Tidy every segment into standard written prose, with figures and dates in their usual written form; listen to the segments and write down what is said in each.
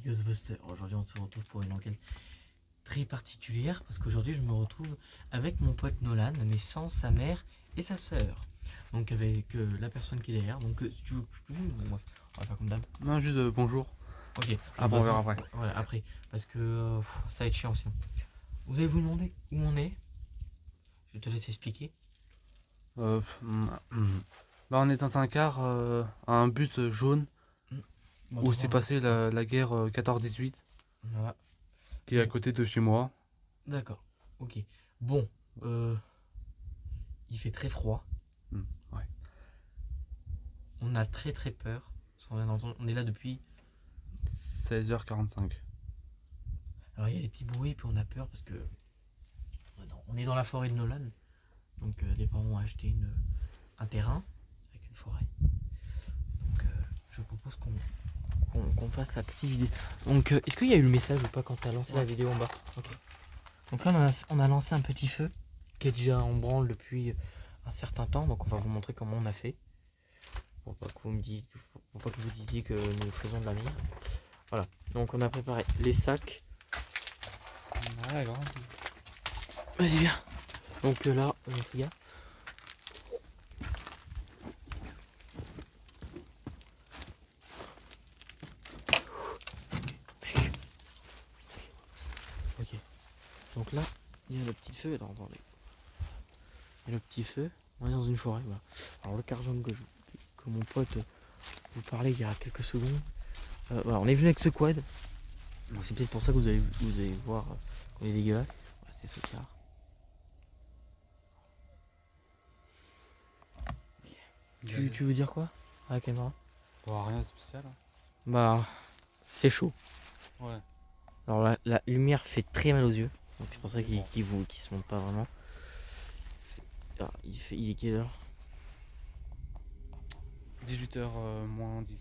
Ghostbusters. Aujourd'hui, on se retrouve pour une enquête très particulière parce qu'aujourd'hui, je me retrouve avec mon pote Nolan, mais sans sa mère et sa sœur. Donc, avec la personne qui est derrière. Donc, si tu veux, on va faire comme d'hab. Non, juste bonjour. Ok. Ah bon, on verra après. Voilà, après. Parce que ça va être chiant sinon. Vous allez vous demander où on est. Je te laisse expliquer. Bah, on est dans un car à un bus jaune Bon, où attends, s'est passée la guerre 14-18 voilà. qui est à côté de chez moi. D'accord. Ok. Bon. Il fait très froid. Ouais. On a très très peur. On est là depuis. 16h45. Alors il y a des petits bruits, puis on a peur parce que. On est dans la forêt de Nolan. Donc les parents ont acheté un terrain avec une forêt. Donc je propose qu'on fasse la petite vidéo. Donc est-ce qu'il y a eu le message ou pas quand tu as lancé la vidéo en bas? Ok. Donc là on a lancé un petit feu qui est déjà en branle depuis un certain temps. Donc on va vous montrer comment on a fait. Pour pas que vous disiez que nous faisons de la merde. Voilà. Donc on a préparé les sacs. Voilà, grave. Vas-y viens. Donc là, regarde. Ok. Donc là, il y a le petit feu. Alors, attendez. Il y a le petit feu. On est dans une forêt. Voilà. Alors le car jaune que mon pote vous parlait il y a quelques secondes. Voilà, on est venu avec ce quad. Donc c'est peut-être pour ça que vous allez voir qu'on est dégueulasse. Voilà, c'est ce car. Tu veux dire quoi à la caméra? Bon, rien de spécial. Bah, c'est chaud. Ouais. Alors la lumière fait très mal aux yeux. Donc c'est pour ça qu'il se monte pas vraiment. Ah, il est quelle heure? 18h moins 10.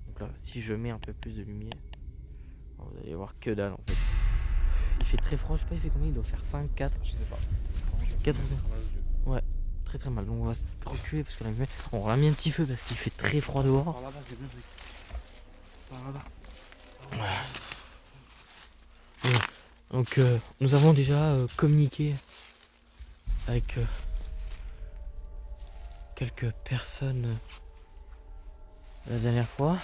Donc là, si je mets un peu plus de lumière, vous allez voir que dalle en fait. Il fait très froid, je sais pas, il fait combien? Il doit faire 5, 4. Je sais pas. 4 ou 5. Ouais, très très mal. Donc on va se reculer parce qu'on a mis un petit feu parce qu'il fait très froid dehors. Par là-bas, j'ai bien pris. Par là-bas. Voilà. Donc nous avons déjà communiqué avec quelques personnes la dernière fois.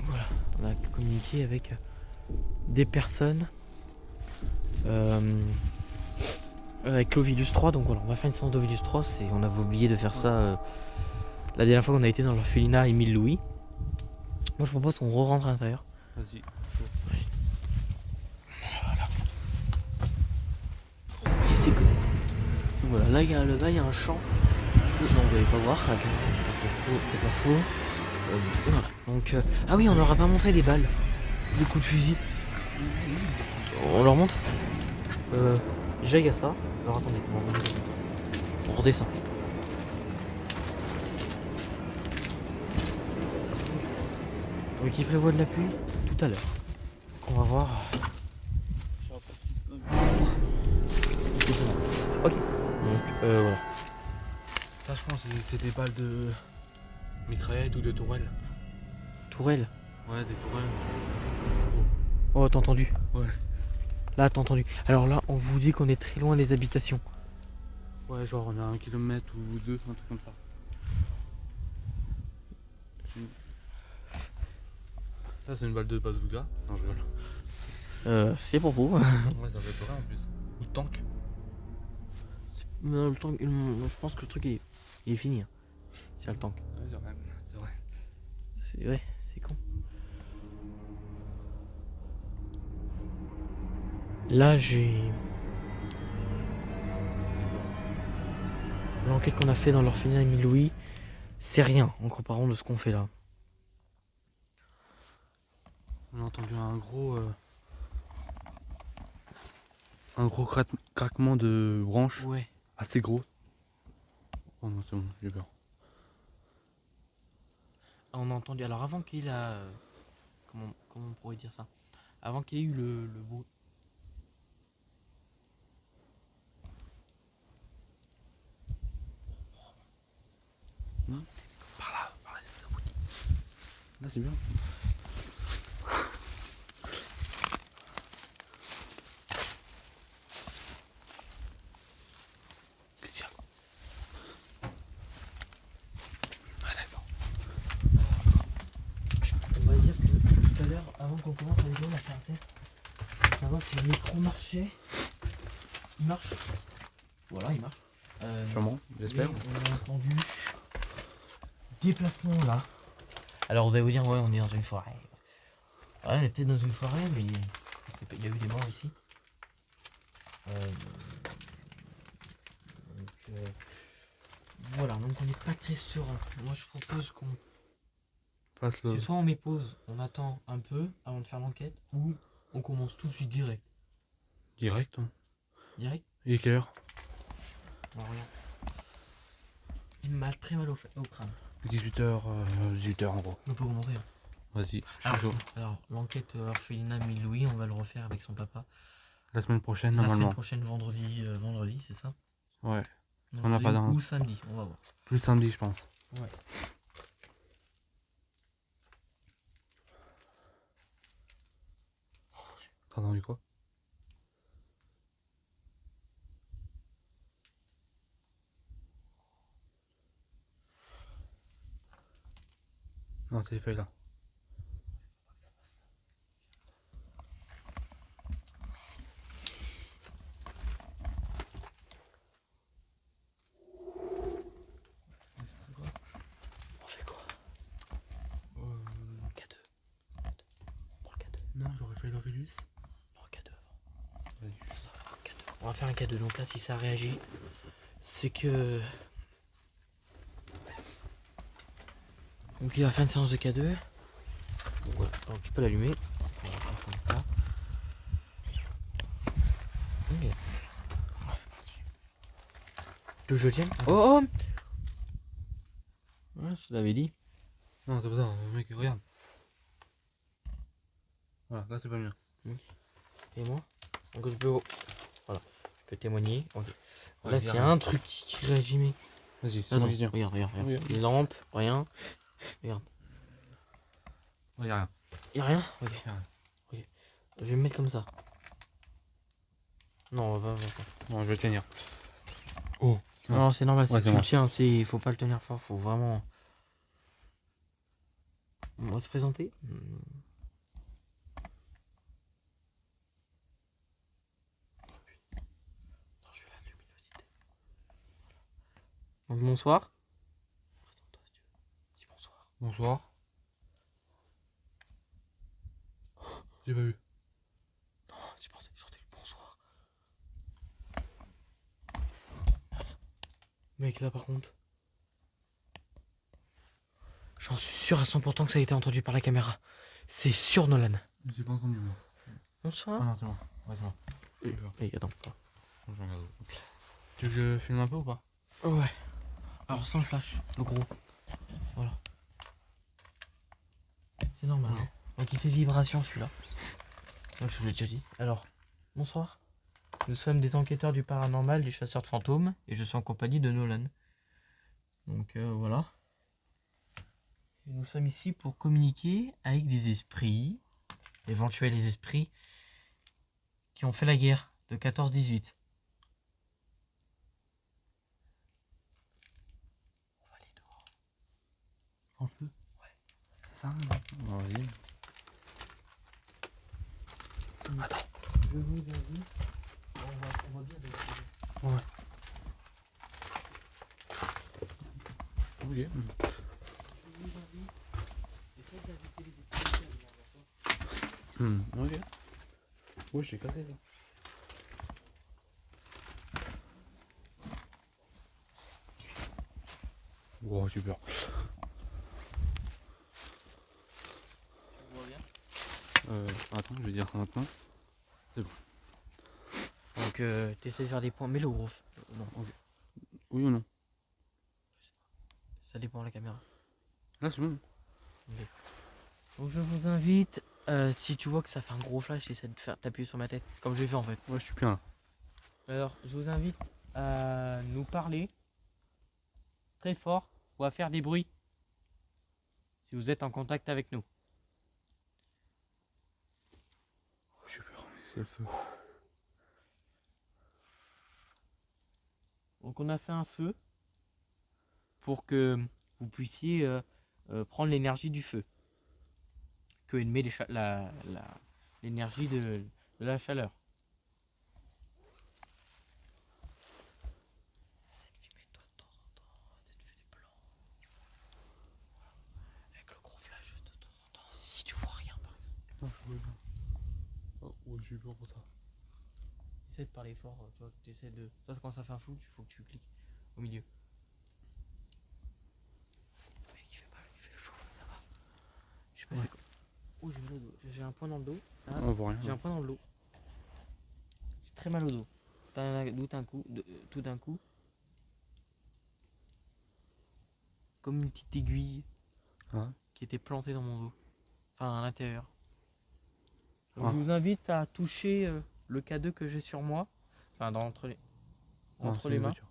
Voilà, on a communiqué avec des personnes avec l'Ovilus 3. Donc voilà, on va faire une séance d'Ovilus 3. On avait oublié de faire ça la dernière fois qu'on a été dans l'orphelinat Émile Louis. Moi je propose qu'on re-rentre à l'intérieur. Vas-y. C'est cool. Donc voilà, là il y a un champ. Non, vous n'allez pas voir. Attends, c'est pas faux. Voilà. Donc, ah oui, on leur a pas montré les balles. Les coups de fusil. On leur montre. Déjà il y a ça. Alors attendez, on redescend. Donc il prévoit de la pluie tout à l'heure. On va voir. Ok. Donc voilà. Ça, je pense que c'est des balles de mitraillette ou de tourelle. Tourelle. Ouais, des tourelles. Oh, t'as entendu? Ouais. Là, t'as entendu. Alors là, on vous dit qu'on est très loin des habitations. Ouais, genre on a 1 kilomètre ou 2, un truc comme ça. Ça, c'est une balle de bazooka. Non, je rigole. C'est pour vous. Ouais, ça fait tourelle en plus. Ou de tank. Non, le tank, je pense que le truc il est fini. Hein. C'est le tank. Ouais, c'est vrai. C'est vrai. C'est vrai, c'est con. Là, j'ai l'enquête qu'on a fait dans l'orphelinat Émile Louis, c'est rien en comparant de ce qu'on fait là. On a entendu un gros craquement de branches. Ouais. Assez gros. Oh non, c'est bon, j'ai peur. On a entendu. Alors avant qu'il a, comment on pourrait dire ça? Avant qu'il ait eu le beau. Par là, c'est abouti. Là, c'est bien. Qu'est-ce qu'il y a? Ah, d'accord. On va dire que tout à l'heure, avant qu'on commence la vidéo, on a fait un test pour savoir si le micro marchait. Il marche. Voilà, il marche. Sûrement, j'espère. On a entendu déplacement là. Alors vous allez vous dire, ouais, on est dans une forêt. Ouais, on est peut-être dans une forêt, mais il y a eu des morts ici. Voilà, donc on n'est pas très serein. Moi je propose qu'on. Fasse le. C'est soit on met pause, on attend un peu avant de faire l'enquête, ou on commence tout de suite direct. Direct. Hein. Direct. Il est quelle heure? Alors, regarde. Il m'a très mal au crâne. 18h, 18h en gros. On peut commencer. Hein. Vas-y, je suis chaud. Alors, l'enquête orphelinat Louis, on va le refaire avec son papa. La semaine prochaine, La normalement. semaine prochaine, vendredi, c'est ça? Ouais. Vendredi, On n'a pas d'un. ou samedi, on va voir. Plus samedi, je pense. Ouais. T'as entendu quoi? Non, c'est les feuilles là. On fait quoi? K2. Pour le K2. Non, j'aurais fait l'Orphelus. Non, K2 avant. Ça va, K2. On va faire un K2. Donc là, si ça réagit, c'est que. Donc il va faire une séance de K2. Donc voilà, alors tu peux l'allumer. On va faire comme ça. Ok. Que je tienne. Oh, ouais, je te l'avais dit. Non, c'est pas ça, mec, regarde. Voilà, là c'est pas bien. Et moi? Donc je peux. Voilà. Je peux témoigner. Ok. Ouais, Là, s'il y a un truc qui réagit, mais. Vas-y, c'est Attends, moi qui tiens. regarde. Oui. Les lampes, rien. Regarde. Ouais, y'a rien. Y'a rien? Ok. Y'a rien. Ok. Je vais me mettre comme ça. Non, on va pas. Non, je vais le tenir. Oh. Non, c'est normal, si Ouais, tu c'est le tiens, il faut pas le tenir fort, faut vraiment. On va se présenter. Attends, je fais la luminosité. Donc bonsoir. Présente-toi, si tu veux. Dis bonsoir. Bonsoir. J'ai pas vu. Non, j'ai pensé que le bonsoir. Mec, là par contre. J'en suis sûr à 100% que ça a été entendu par la caméra. C'est sûr, Nolan. J'ai pas entendu moi. Bonsoir. Ah non, c'est bon. Ouais, c'est bon. Mec, attends. Je regarde. Tu veux que je filme un peu ou pas? Ouais. Alors sans le flash, le gros. Voilà. C'est normal. Ouais. Hein. Donc il fait vibration celui-là. Donc je vous l'ai déjà dit. Alors, bonsoir. Nous sommes des enquêteurs du paranormal, des chasseurs de fantômes, et je suis en compagnie de Nolan. Donc voilà. Et nous sommes ici pour communiquer avec des esprits, éventuels les esprits, qui ont fait la guerre de 14-18. On va aller dehors. En feu? Ouais. C'est ça? Vas-y. Attends. Je vous invite. On va bien décider. Ouais. Ok. Je vous invite. Essayez d'inviter les esprits à venir vers toi. Ok. Ouais, je t'ai cassé ça. Wow, j'ai peur. Tu vois bien. Attends, je vais dire ça maintenant. Donc t'essaies de faire des points, mais le gros. Non, Ok. Oui ou non? ça dépend de la caméra. Là, c'est bon. Okay. Donc je vous invite, si tu vois que ça fait un gros flash, essaie de faire t'appuyer sur ma tête, comme je l'ai fait en fait. Ouais, je suis bien là. Alors je vous invite à nous parler très fort ou à faire des bruits. si vous êtes en contact avec nous. Oh, j'ai peur, mais c'est le feu. Donc on a fait un feu pour que vous puissiez prendre l'énergie du feu. Que émet l'énergie de la chaleur. Filmez-toi de temps en temps, fais des plans. Avec le gros flash de temps en temps, si tu vois rien par exemple. Non, je vois bien. Oh, ouais, j'ai eu peur pour ça. Essaie de parler fort, tu vois, tu essaies de. Ça, quand ça fait un flou, il faut que tu cliques au milieu. Mec, il fait chaud, ça va. Je sais pas. Ouais. Oh, j'ai mal au dos. J'ai un point dans le dos. Ah, on voit rien. J'ai un point dans le dos. J'ai très mal au dos. Tout d'un coup. Comme une petite aiguille qui était plantée dans mon dos. Enfin, à l'intérieur. Donc, je vous invite à toucher le K2 que j'ai sur moi. Enfin, entre les mains. Voiture.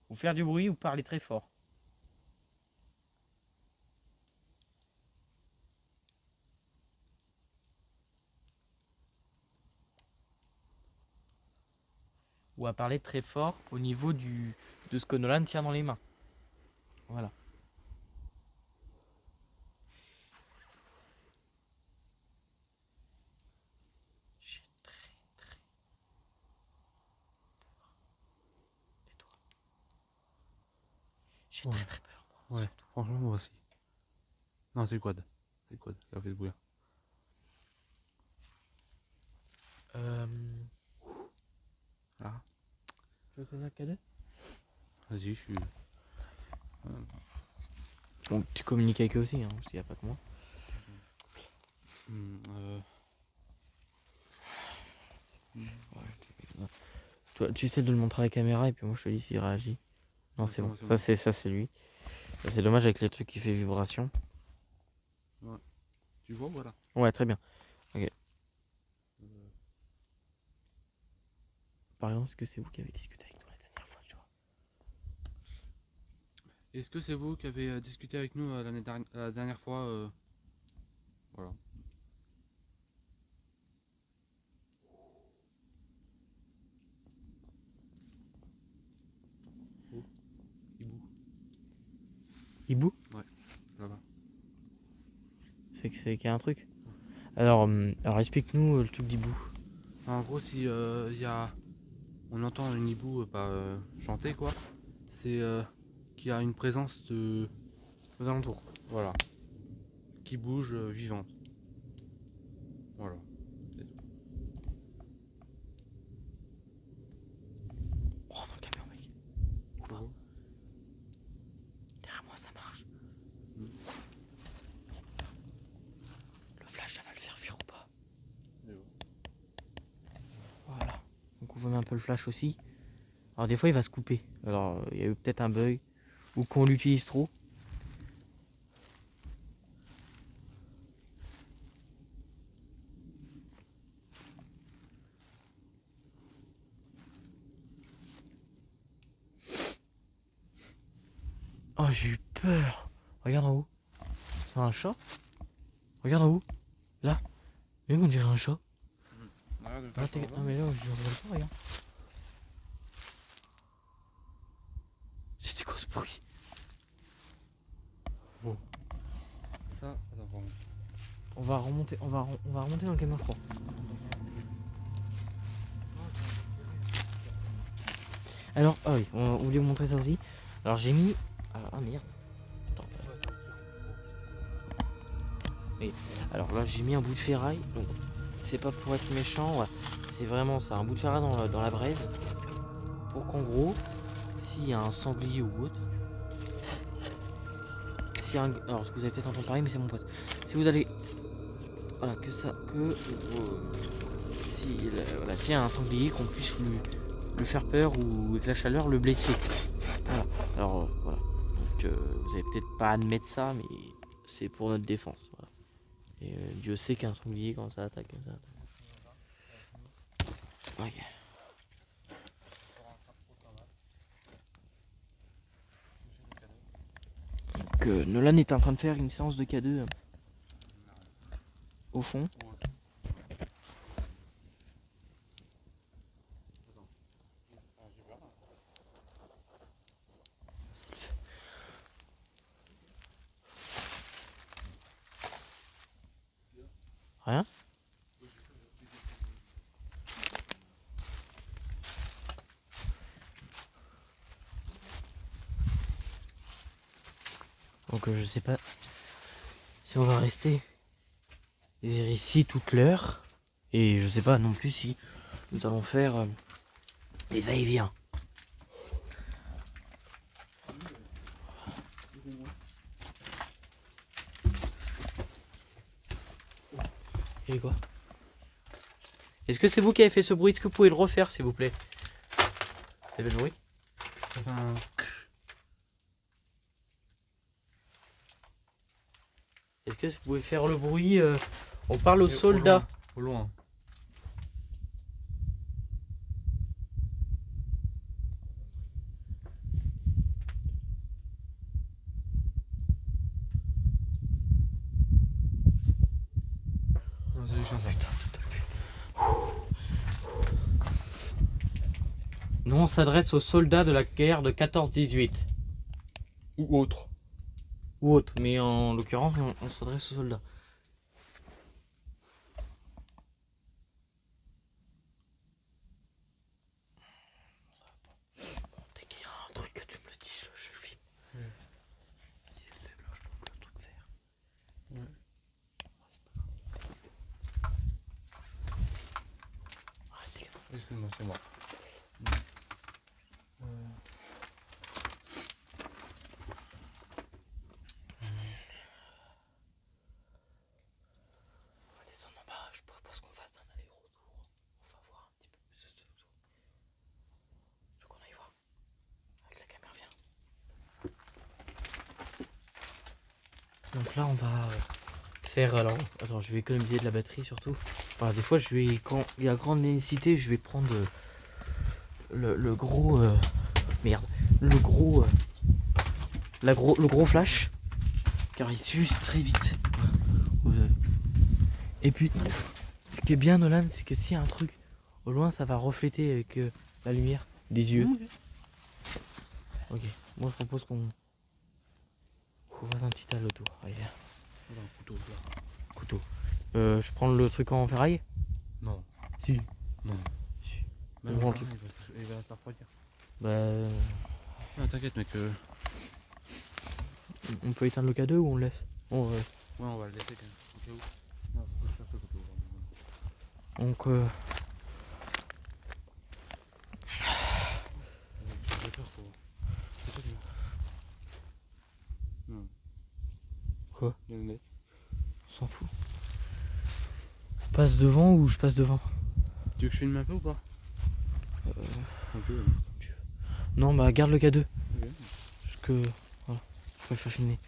Ou faire du bruit ou parler très fort. Ou à parler très fort au niveau de ce que Nolan tient dans les mains. Voilà. J'ai très peur. Tais-toi. J'ai très peur, moi. Ouais, franchement, moi aussi. Non, c'est le quad. C'est le quad qui a fait ce bruit. Là. Tu veux tenir cadet? Vas-y, je suis. Bon, tu communiques avec eux aussi, hein, parce qu'il n'y a pas que moi. Toi, tu essaies de le montrer à la caméra et puis moi je te dis s'il réagit. Non, c'est bon. Ça c'est lui. C'est dommage avec les trucs qui fait vibration. Ouais. Tu vois, voilà. Ouais, très bien. Ok. Par exemple, est-ce que c'est vous qui avez discuté avec nous la dernière fois, tu vois? Est-ce que c'est vous qui avez discuté avec nous la dernière fois Voilà. Oh, hibou. Hibou? Ouais, là-bas. C'est qu'il y a un truc. Alors explique-nous le truc d'hibou. En gros, si on entend une hibou chanter, quoi, c'est qu'il y a une présence aux alentours. Voilà. Qui bouge vivante. Voilà. Oh, dans le camion, mec. Ou pas. Derrière moi, ça marche. Le flash, ça va le faire fuir ou pas? Voilà. Donc on vous met un peu le flash aussi. Alors des fois, il va se couper. Alors il y a eu peut-être un bug. Ou qu'on l'utilise trop. Oh, j'ai eu peur. Regarde en haut. C'est un chat? Regarde en haut. Là. Mais on dirait un chat. Non mais là, je ne vois pas, regarde. C'était quoi ce bruit? Bon. Ça, attends, On va remonter dans le camion, je crois. Alors, ah oui, on voulait vous montrer ça aussi. Alors j'ai mis... Ah merde. Attends. Et, alors là j'ai mis un bout de ferraille. Donc c'est pas pour être méchant, ouais. C'est vraiment ça, un bout de ferraille dans la braise. Pour qu'en gros, s'il y a un sanglier ou autre... alors ce que vous avez peut-être entendu parler, mais c'est mon pote. Si vous allez... Voilà, s'il y a un sanglier, qu'on puisse le faire peur ou avec la chaleur le blesser. Voilà. Alors voilà. Donc vous avez peut-être pas à admettre ça, mais c'est pour notre défense. Voilà. Et Dieu sait qu'un sanglier quand ça attaque comme ça. Ok. Donc Nolan est en train de faire une séance de K2 au fond. Rien. Donc je sais pas si on va rester ici toute l'heure. Et je sais pas non plus si nous allons faire les va-et-vient. Et quoi? Est-ce que c'est vous qui avez fait ce bruit? Est-ce que vous pouvez le refaire s'il vous plaît? C'est le bruit? Est-ce que vous pouvez faire le bruit? On parle aux soldats. Au loin. Nous on s'adresse aux soldats de la guerre de 14-18. Ou autre. Ou autre, mais en l'occurrence on s'adresse aux soldats. Dès qu'il y a un truc que tu me le dis, je filme. Il est faible, je trouve le truc vert. Arrête, excuse-moi, c'est moi. On va descendre en bas, je propose qu'on fasse un aller-retour. On va voir un petit peu plus ce autour. Je veux qu'on aille voir. Avec la caméra, viens. Donc là on va faire alors. Attends, je vais économiser de la batterie surtout. Voilà, des fois je vais, quand il y a grande nécessité, je vais prendre le gros merde. Le gros le gros flash. Car il s'use très vite. Voilà. Et puis ce qui est bien Nolan, c'est que s'il y a un truc au loin, ça va refléter avec la lumière des yeux. Ok, moi je propose qu'on fasse un petit tas autour. Allez, viens. Couteau. Je prends le truc en ferraille? Non. Si. Non. Si. Bah, On non, rentre. ça, il va te refroidir. Bah, Ah, t'inquiète, mec. on peut éteindre le K2 ou on le laisse? Ouais, on va le laisser quand même. Au cas où. Non, faut que je cherche le couteau. Donc quoi? Les lunettes. On s'en fout. Je passe devant ou je passe devant? Tu veux que je filme un peu ou pas? Ok, ouais. Non, bah garde le K2. Ok. Parce que voilà, je préfère filmer.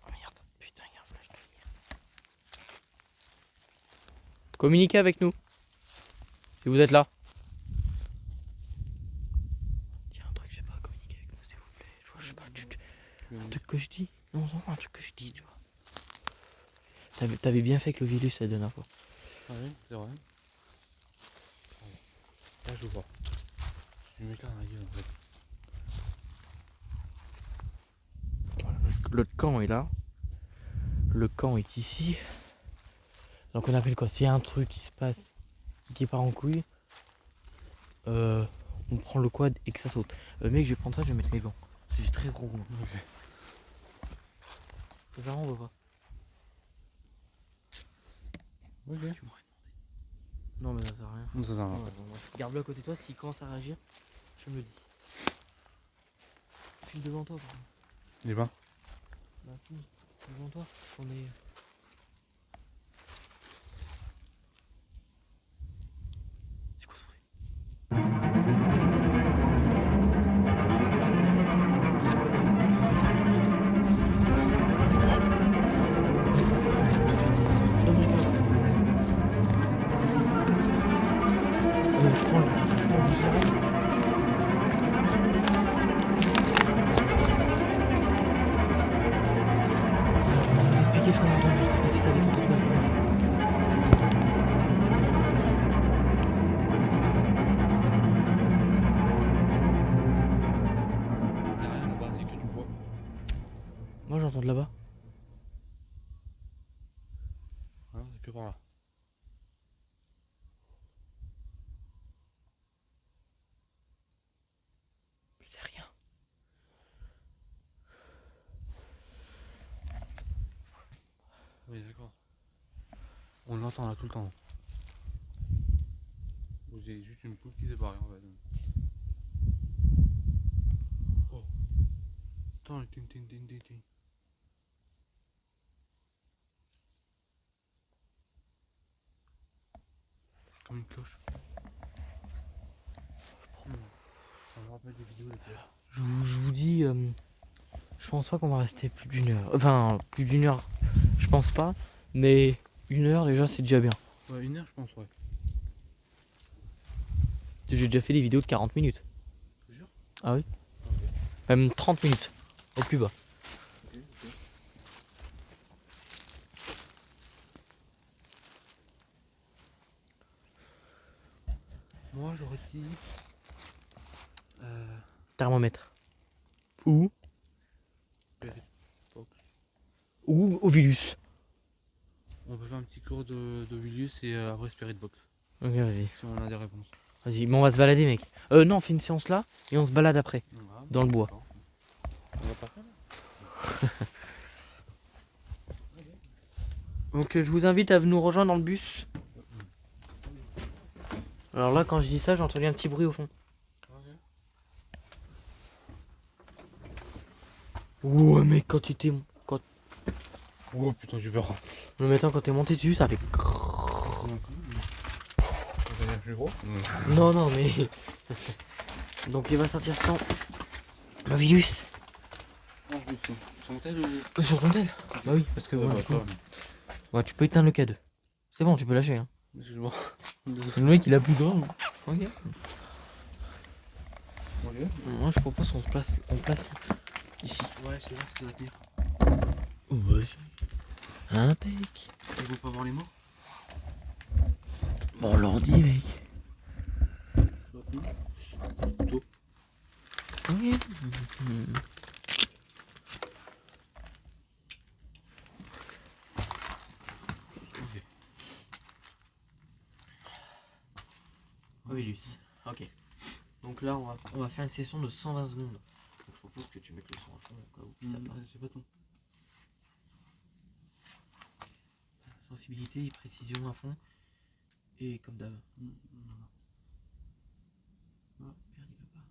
Oh merde, putain, il y a un flash de lumière. Communiquez avec nous. Si vous êtes là. Il y a un truc, je sais pas, communiquez avec nous s'il vous plaît. Je sais pas, un truc que je dis. Non, on s'en fout, un truc que je dis, tu vois. T'avais bien fait avec le virus la dernière fois. Ah oui, c'est vrai. Là, je vois. Je lui mets là dans la gueule en fait. Le camp est là. Le camp est ici. Donc on appelle quoi? S'il y a un truc qui se passe, qui part en couille, on prend le quad et que ça saute. Mec, je vais prendre ça, je vais mettre mes gants. Parce que j'ai très gros. Ok. Tu veux faire en ou pas? Ok. Tu m'aurais demandé. Non mais ça sert à rien. Non, ça sert à rien. Ouais, bon, ouais. Garde-le à côté de toi, s'il commence à réagir, je me le dis. File devant toi, par contre. Il est pas? Bah, file devant toi, on est... C'est quoi ce bruit? que par là. C'est rien. Oui, d'accord. On l'entend là tout le temps. Vous avez juste une poule qui s'est barrée en fait. Oh. Attends, le ting ting ting ting ting. Comme une cloche. Ça me rappelle des vidéos de terre. Je vous dis, je pense pas qu'on va rester plus d'une heure. Enfin, plus d'une heure, je pense pas. Mais 1 heure déjà, c'est déjà bien. Ouais, 1 heure je pense, ouais. J'ai déjà fait des vidéos de 40 minutes. Tu jures? Ah oui. Ok. Même 30 minutes, au plus bas. Ok. Moi j'aurais dit. Thermomètre. Ou Box. Ovilus. On peut faire un petit cours de Vilius et après Spirit Box. Ok, vas-y. Si on a des réponses. Vas-y, bon, on va se balader, mec. Non, on fait une séance là et on se balade après. Ah, Dans le bois. d'accord. On va pas faire là. Donc je vous invite à nous rejoindre dans le bus. Alors là, quand je dis ça, j'ai entendu un petit bruit au fond. Ouais, mec, quand tu t'es... Quand... Oh putain, j'ai peur. Le matin, quand t'es monté dessus, ça fait... Plus gros. Non, non, mais... Donc il va sortir son... Movilus. Sur mon tel ou. Sur ton tel. Bah oui, parce que... Ouais, ouais, bah, du coup, toi, ouais, tu peux éteindre le K2. C'est bon, tu peux lâcher. Hein. excuse-moi. Le mec, il a plus de droit. Ok. Ok. Moi, je propose qu'on se place... On place ici. Ouais, je sais pas si ça va tenir. Vas-y. Impec. Ils vont pas voir les morts. Bon, on leur dit, mec. Plutôt. Ok. Ok. Movilus. Ok. Donc là, on va faire une session de 120 secondes. Donc, je propose que tu mettes le son à fond au cas où puis ça part. J'ai pas ton. Sensibilité et précision à fond. Et comme d'hab. Ah, merde, il veut pas. Ok.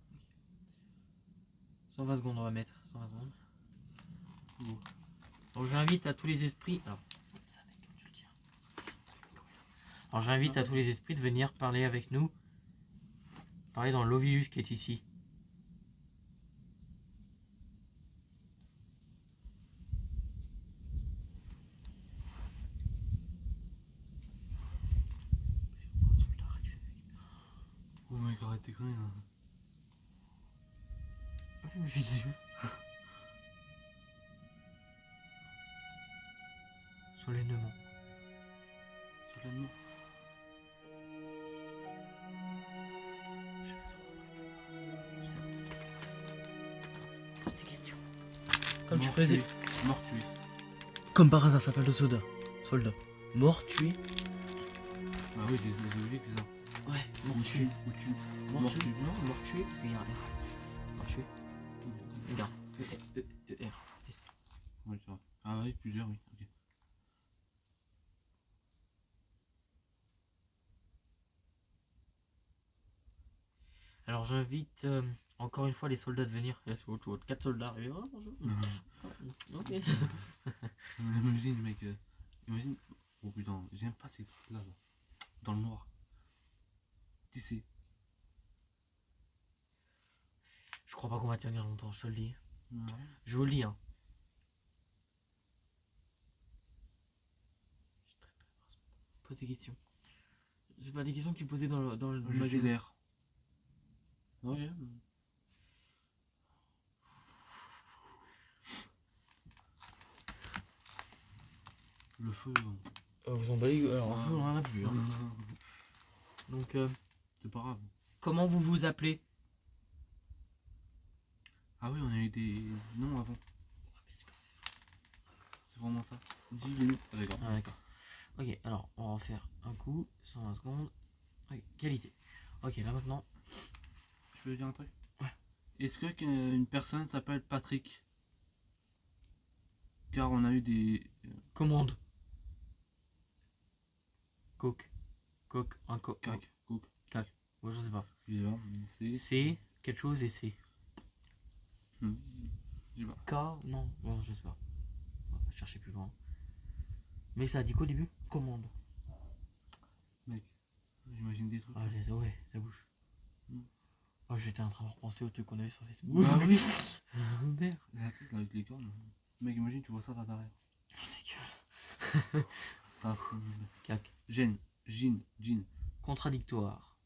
120 secondes, on va mettre. 120 secondes. Donc j'invite à tous les esprits. Alors, ça, mec, tu le tiens. Alors j'invite à tous les esprits de venir parler avec nous. Parler dans l'Ovilus qui est ici. Oh mec, arrête tes conneries là. Jésus. Solennellement. Solennellement. Pose des questions. Comme tu Mort ferais des... tué. Mort tué. Comme par hasard, ça s'appelle le soda. Soldat. Mort tué. Bah oui, les logiques, c'est ça. Ouais, mort Ou tué. Ou tu. Mort tué. Non, mort tué, parce qu'il y a un R. Mort tué. Regarde. R. Ouais, c'est vrai. Ah oui, plusieurs, oui. Ok. Alors j'invite encore une fois les soldats de venir. Là c'est autre chose. 4 soldats arrivés. Oh, bonjour. Ok. Imagine, mec. Imagine. Oh putain, j'aime pas ces trucs-là. Là. Dans le noir. Tissé. Je crois pas qu'on va tenir longtemps, je te le dis. Ouais. Je vous le dis, hein. Pose des questions. C'est pas des questions que tu posais dans le Je suis magasin. l'air. Ouais. Le feu. Vous emballez. Alors, un peu, on en a plus. Hein. Donc, C'est pas grave. comment vous vous appelez? Ah oui, on a eu des noms avant. C'est vraiment ça. 10 minutes. Ah, d'accord. Ah, d'accord. Ok, alors on va en faire un coup, 120 secondes. Ok, qualité. Ok, là maintenant. Je peux dire un truc? Ouais. Est-ce que une personne s'appelle Patrick? Car on a eu des. Commande. Coke. Coke. Un coke. Cac, cook, Cac. Ouais, je sais pas. je sais pas, c'est. C, quelque chose et C. Hmm, je sais pas. K, non, bon, je sais pas. On va chercher plus loin. Mais ça a dit quoi au début? Commande. Mec, j'imagine des trucs. Ah, ouais, ça bouge. Mm. Oh, j'étais en train de repenser au truc qu'on avait sur Facebook. Bah oui. Merde. La tête là, avec les cornes. Mec, imagine, tu vois ça là derrière. Cac. Gêne, jean, jean. Contradictoire.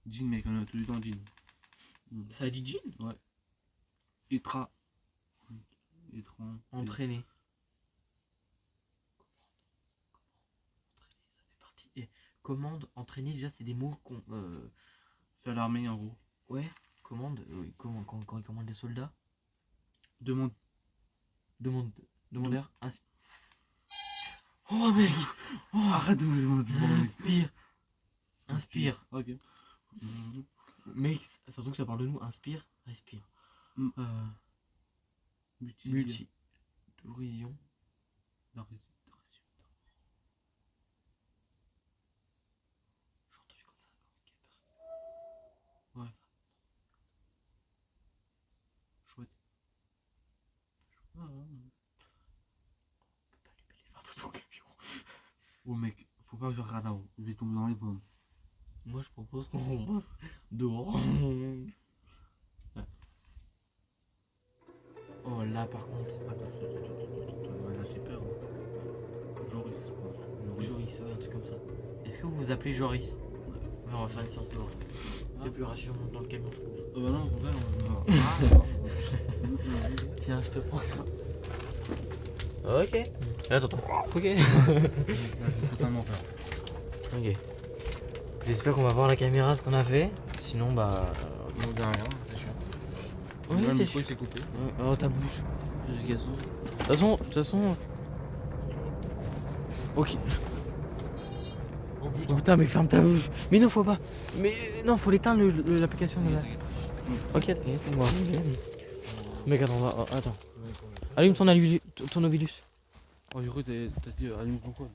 Jean, mec, on a tout le temps jean. Ça a dit jean? Ouais. Étra. Étran. Entraîner. Ça fait partie. Et commande, entraîner, déjà, c'est des mots qu'on. Faire l'armée en gros. Ouais, commande. Oui, quand ils commandent des soldats. Demande. Demandeur. Oh, mec! Oh, Arrête de me demander. inspire. Inspire. Ok. Mec, surtout que ça parle de nous. Inspire, respire. Multi. D'horizon. J'ai entendu comme ça. Ouais. Chouette. On peut pas allumer les phares de ton camion. Oh mec, faut pas que je regarde là-haut. Je vais tomber dans les pommes. Moi je propose qu'on passe dehors. Ouais. Oh là par contre. Attends. Là j'ai peur. Joris, je pense. Joris, ouais, un truc comme ça. Est-ce que vous vous appelez Joris? Ouais, on va faire une séance dehors. C'est plus rassurant dans le camion, je trouve. Bah non, au contraire, Tiens, je te prends ça. Ok. Attends. Ok. totalement peur. Ok. J'espère qu'on va voir la caméra ce qu'on a fait. Sinon, bah. Non, derrière, c'est sûr. Oui, Là, c'est le sûr. micro, il s'est coupé. Ouais, oh, ta bouche. Le gazou. De toute façon. Ok. Oh Oh putain, mais ferme ta bouche. Mais non, faut pas. Mais non, faut l'éteindre l'application de là. Ok, t'inquiète, on va. Mec, attends, attends. Allume ton Ovilus. Oh, du coup, t'as dit allume ton code.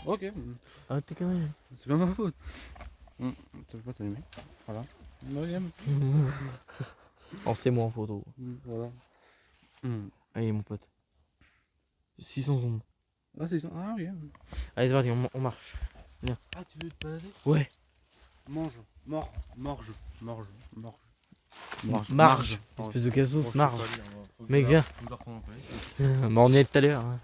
Ok. Ah, t'es quand même. C'est pas ma faute. Ça peut pas s'allumer. Voilà. Deuxième. Oh, c'est moi en photo. Voilà. Allez, mon pote. 600 secondes. Ah, c'est ça. Ah, oui. Allez, c'est parti, on marche. Ah, tu veux te balader? Ouais. Mange. Marge. Marge. Espèce de cassos, marge. Mec, viens. Bah, on y est tout à l'heure. Hein.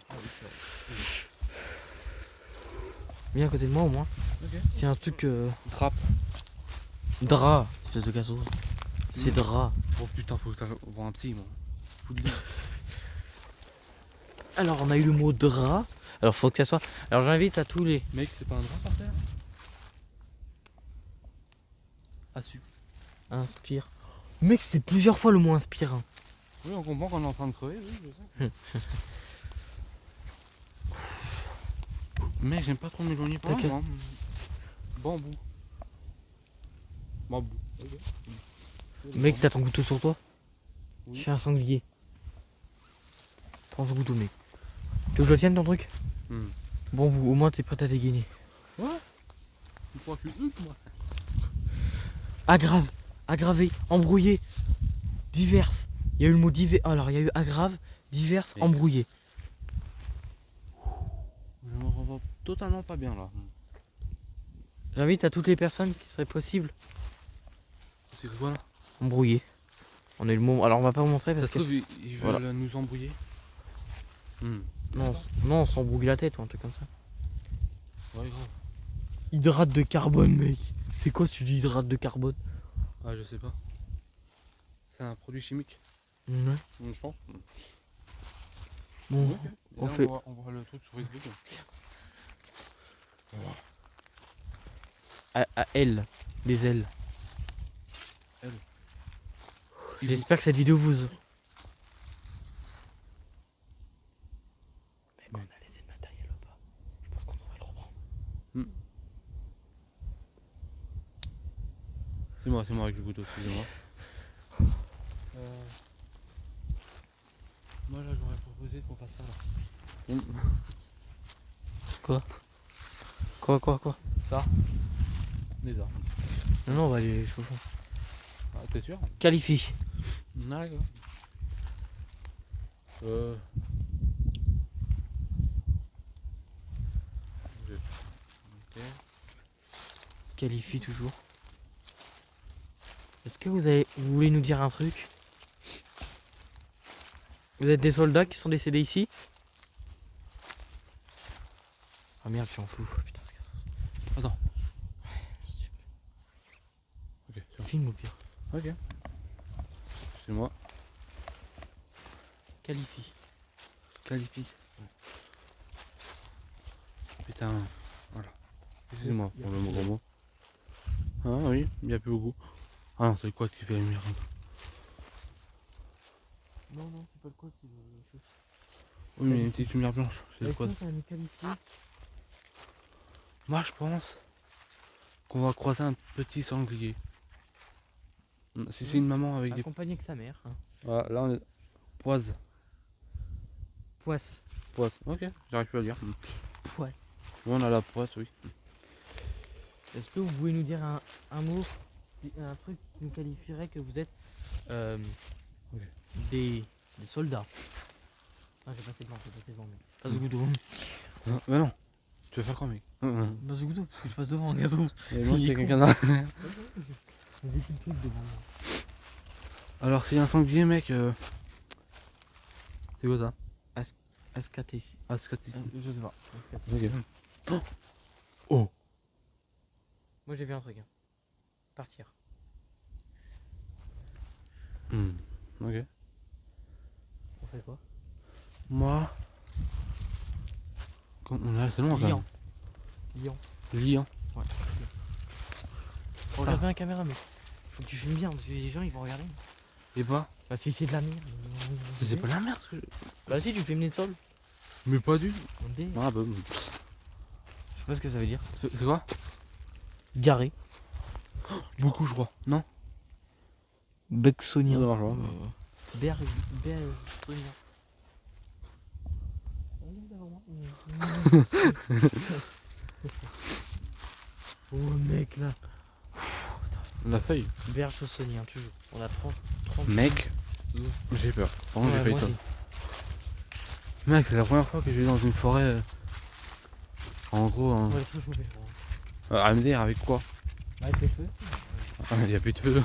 Viens à côté de moi au moins. Ok. C'est un truc. Trappe. Drap. Espèce de cassos. C'est drap. Oh putain, faut que t'ailles voir un psy, moi. Alors, on a eu le mot drap. Alors, faut que ça soit. Alors, j'invite à tous les. Mec, c'est pas un drap par terre? Ah, super. Inspire. Mec, c'est plusieurs fois le mot inspire. Hein. Oui, on comprend qu'on est en train de crever, oui, je sais. Mec, j'aime pas trop m'éloigner pour T'inquiète. moi. Bambou. Mec, t'as ton couteau sur toi? Oui. Je fais un sanglier. Prends ton couteau, mec. Tu veux que je le tienne ton truc? Bon, vous, au moins, t'es prêt à dégainer. Ouais. Tu crois que tu moi? Aggrave, aggravé, embrouillé, diverse. Il y a eu le mot divers. Alors, il y a eu aggrave, diverse, Et- embrouillé. Je me rends totalement pas bien là. J'invite à toutes les personnes qui seraient possibles. C'est quoi là? Embrouillé. On est le mot. Alors, on va pas vous montrer Ça parce se que. trouve, ils veulent Voilà. nous embrouiller. Non, non, on s'embrouille la tête ou un truc comme ça. Ouais, grave. Hydrate de carbone, mec. C'est quoi si tu dis hydrate de carbone? Ah, je sais pas. C'est un produit chimique, Ouais. je pense. Bon, Ok. Et on là, fait. on voit le truc sur Facebook. À elle, des ailes. Elle. J'espère que cette vidéo vous. Mec, on a laissé le matériel là-bas. Je pense qu'on devrait le reprendre. C'est moi avec le couteau, excusez-moi. Moi là j'aurais proposé qu'on fasse ça là. Quoi? Ça. Des arbres. Non, on va aller au fond. Ah, t'es sûr? Qualifie. D'accord. Ok. Qualifie toujours. Est-ce que vous voulez nous dire un truc? Vous êtes des soldats qui sont décédés ici? Ah merde, je suis en flou. Putain, c'est casse. Attends. Ok, c'est bon. Filme au pire. Ok. C'est moi. Qualifie. Qualifie. Putain. Voilà. Excusez-moi pour le gros mot. Ah oui, il n'y a plus beaucoup. Ah non, c'est quoi qui fait la lumière? Non, c'est pas le quad qui veut. Oui, mais il y a une petite lumière blanche. C'est le quad. Qualifié. Moi, je pense qu'on va croiser un petit sanglier. Si c'est une maman avec des... Accompagné que sa mère. Hein. Ah, là, on est... Poise. Poisse. Poise. Ok, j'arrive plus à lire. Poisse. Oui, on a la poisse, oui. Est-ce que vous pouvez nous dire un mot, un truc qui nous qualifierait que vous êtes des soldats? Ah, j'ai passé devant, mais passe au couteau. Non, mais non. Tu vas faire quoi, mec? Passe au couteau, parce que je passe devant, gazon. Et moi, il y a quelqu'un là. J'ai des petits trucs devant moi. Alors, s'il y a un sanglier, mec, c'est quoi ça? Ascatis. Ascatis. Je sais pas. Ok. Oh. Moi j'ai vu un truc. Hein. Partir. Ok. On fait quoi? Moi... On a c'est loin quand même. Lian. Ouais. Faut Ça. regarder la caméra, mais faut que tu filmes bien, parce que les gens ils vont regarder. Et bah? Bah si c'est de la merde. Mais c'est pas la merde. Bah si tu filmes les sols. Mais pas du tout. Ah bah... Je sais pas ce que ça veut dire. C'est quoi? Garé. Beaucoup, je crois. Non? Bexonien. Ça marche pas. Bergsonien. Oh mec là. La feuille. Bergsonien toujours. On a 30. Mec, j'ai peur. Par contre, j'ai failli moi toi. Mec, c'est la première fois que je vais dans une forêt. En gros, un... Ouais, c'est chaud, à me dire avec quoi? avec les feux. Il n'y a plus de feu.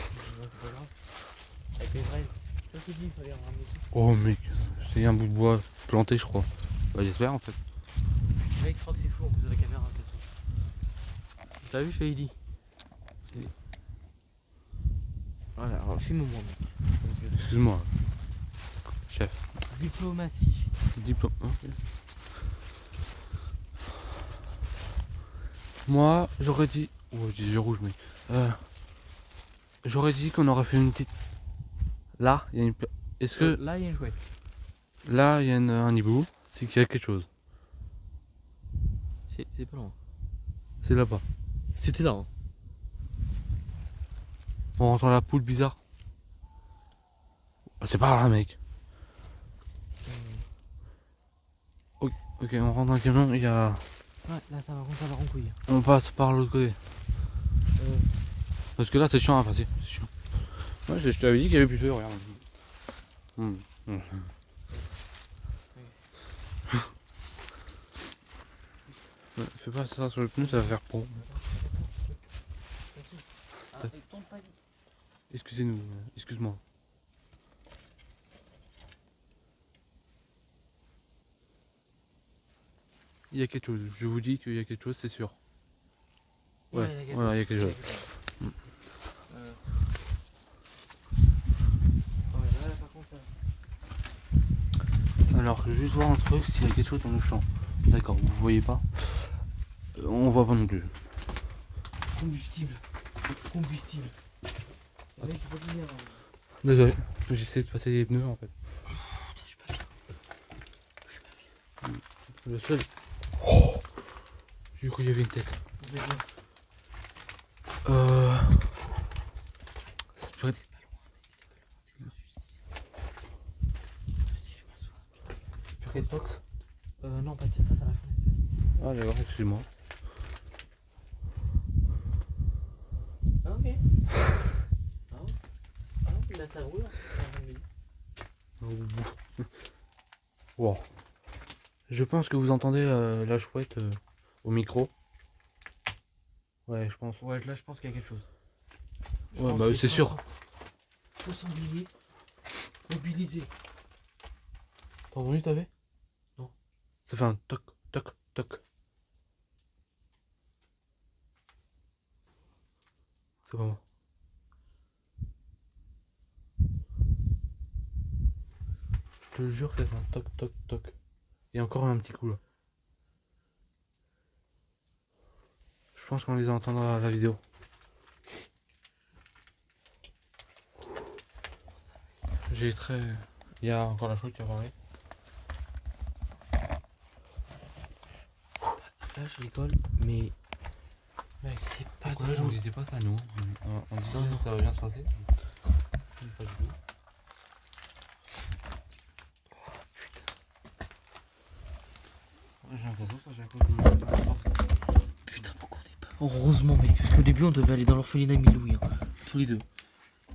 Avec les fraises. Ça c'est dit, il fallait en ramener. Oh mec, c'est un bout de bois planté, je crois. Bah, j'espère en fait. Mec, je crois que c'est fou en plus de la caméra. T'as vu, je te l'ai dit. Voilà, alors filme-moi, mec. Excuse-moi, chef. Diplomatie. Diplôme. Okay. Moi, j'aurais dit. Oh, j'ai les yeux rouges, mec. J'aurais dit qu'on aurait fait une petite. Là, il y a une. Est-ce que. Là, il y a une chouette. Là, il y a un hibou. C'est qu'il y a quelque chose. C'est pas loin. C'est là-bas. C'était là. Hein. On rentre dans la poule bizarre. C'est pas là, mec. Ok, on rentre dans le camion, il y a. Ouais, là, ça va en couille. On passe par l'autre côté. Parce que là, c'est chiant à passer. C'est chiant. Ouais, je t'avais dit qu'il y avait plus de feu, regarde. Ouais, fais pas ça sur le pneu, ça va faire pont. Excusez-nous, excuse-moi. Il y a quelque chose, je vous dis qu'il y a quelque chose, c'est sûr. Ouais, voilà, il y a quelque chose. Alors, je vais juste voir un truc s'il y a quelque chose dans le champ. D'accord, vous voyez pas? On voit pas non plus. Combustible. Mec, il faut venir. Désolé, j'essaie de passer les pneus en fait. Putain, je suis pas bien. Le seul. Oh, J'ai cru qu'il y avait une tête. On verra. C'est peut-être. C'est pas loin, mec. C'est pas loin. C'est juste ici. Vas-y, je m'assois. Pirate Box. Non, pas ça, ça va faire l'espèce. Ah d'accord, excuse-moi. Ah, ok. Ah, ouais. Ah, ouais, là, ça roule. Wow. Je pense que vous entendez la chouette au micro. Ouais, je pense. Ouais, là, je pense qu'il y a quelque chose. Ouais, bah c'est sûr. Faut s'ennuyer. Mobiliser. T'as entendu, t'avais? Non. Ça fait un toc, toc, toc. C'est pas moi. Je te jure que ça fait un toc, toc, toc. Et encore un petit coup là. Je pense qu'on les entendra à la vidéo. J'ai très... Il y a encore la chouette qui a parlé. Là, je rigole, mais. Mec, c'est pas pourquoi là, je vous drôle. disais pas ça nous? On disait Non, non. ça va bien se passer. Pas du tout. J'ai l'impression que ça j'ai un coup. Putain, pourquoi on est pas. Heureusement, mec, parce qu'au début, on devait aller dans l'orphelinat Milouis, hein. Tous les deux.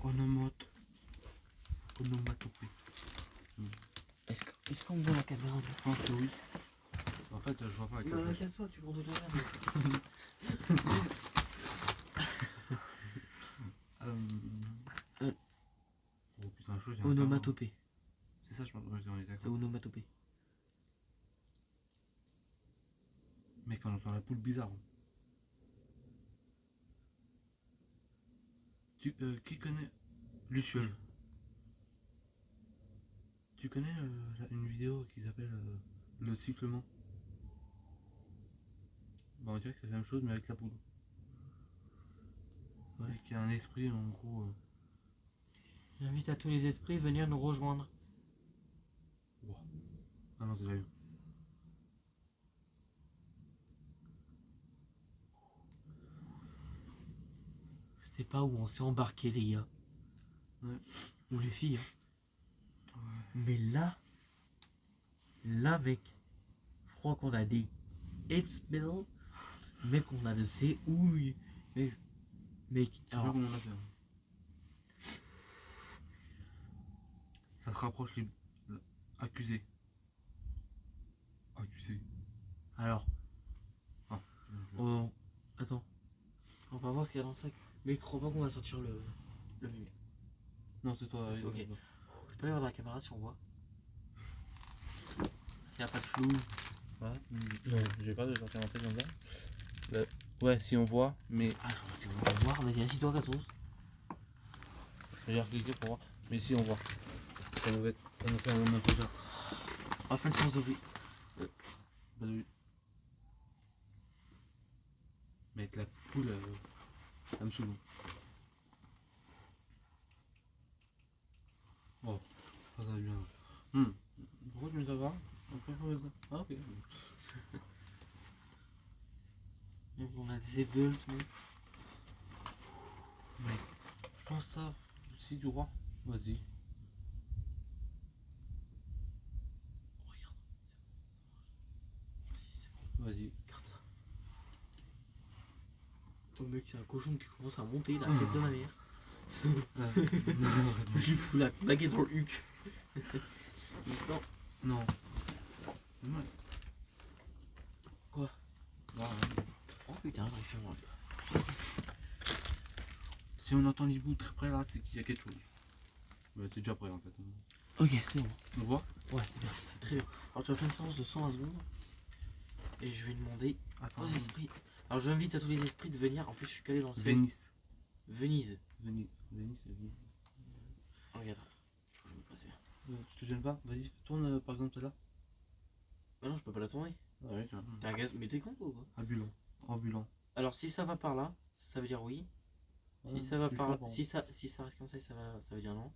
Onomatopée. Est-ce qu'on voit la caméra? Je pense que oui. En fait, je vois pas avec la flash. Casse-toi, tu prends de la Oh putain, chaud, j'ai un Onomatopée. carreau. C'est ça, je pense. Ouais, on est C'est d'accord. onomatopée. Mec, on entend la poule bizarre. Qui connaît Luciole? Tu connais une vidéo qui s'appelle Le sifflement? Bah, on dirait que c'est la même chose, mais avec la poule. Ouais, qui a un esprit en gros. J'invite à tous les esprits à venir nous rejoindre. Wow. Ah non, c'est la vue. Je sais pas où on s'est embarqué, les gars. Ouais. Ou les filles. Hein. Ouais. Mais là, mec, je crois qu'on a des head smell. Mec, on a de ces houilles. Mec, Je sais pas alors, comment on a fait. Ça te rapproche les accusés. Accusés. alors, Ah. oh, attends. On va voir ce qu'il y a dans le sac. Mais je crois pas qu'on va sortir le menu. Non, c'est toi. C'est ok. ouais. Je peux aller voir dans la caméra si on voit. Il n'y a pas de flou. Ouais. Non, j'ai pas de sortir en tête comme ça. Ouais, si on voit, mais. Ah, je crois qu'on va voir. Vas-y, assis-toi, Cassos. J'ai recliqué pour voir. Mais si on voit. Ça nous fait un moment de On va faire une séance de bruit. Pas de vue. Mec, la poule, elle me saoule. Oh, ça va bien. Pourquoi tu veux savoir? Ah, ok. Donc, on a des ébeules, mec. Mec, je pense ça. Si tu vois, vas-y. Regarde. Vas-y. Regarde ça. Oh mec, c'est un cochon qui commence à monter la tête de ma mère. Je lui fous la baguette dans le huc. Non. Non. Ouais. Quoi? Ouais. Oh putain, j'arrive fait moi. Si on entend l'hibou très près là, c'est qu'il y a quelque chose. Mais t'es déjà prêt en fait. Ok, c'est bon. On voit? Ouais, c'est bien, c'est très bien. Alors tu vas faire une séance de 120 secondes. Et je vais demander aux esprits. Alors j'invite à tous les esprits de venir. En plus, je suis calé dans le ciel. Venise. Venise. Venise. Oh, regarde. Je vais me passer. Je te gêne pas? Vas-y, tourne par exemple là. Ah non, je peux pas la tourner. Ah oui, tu vois. T'es un gaz. Mais t'es con ou quoi? Ambulant. Alors si ça va par là, ça veut dire oui. Si ça va par là, si ça reste comme ça, ça veut dire non.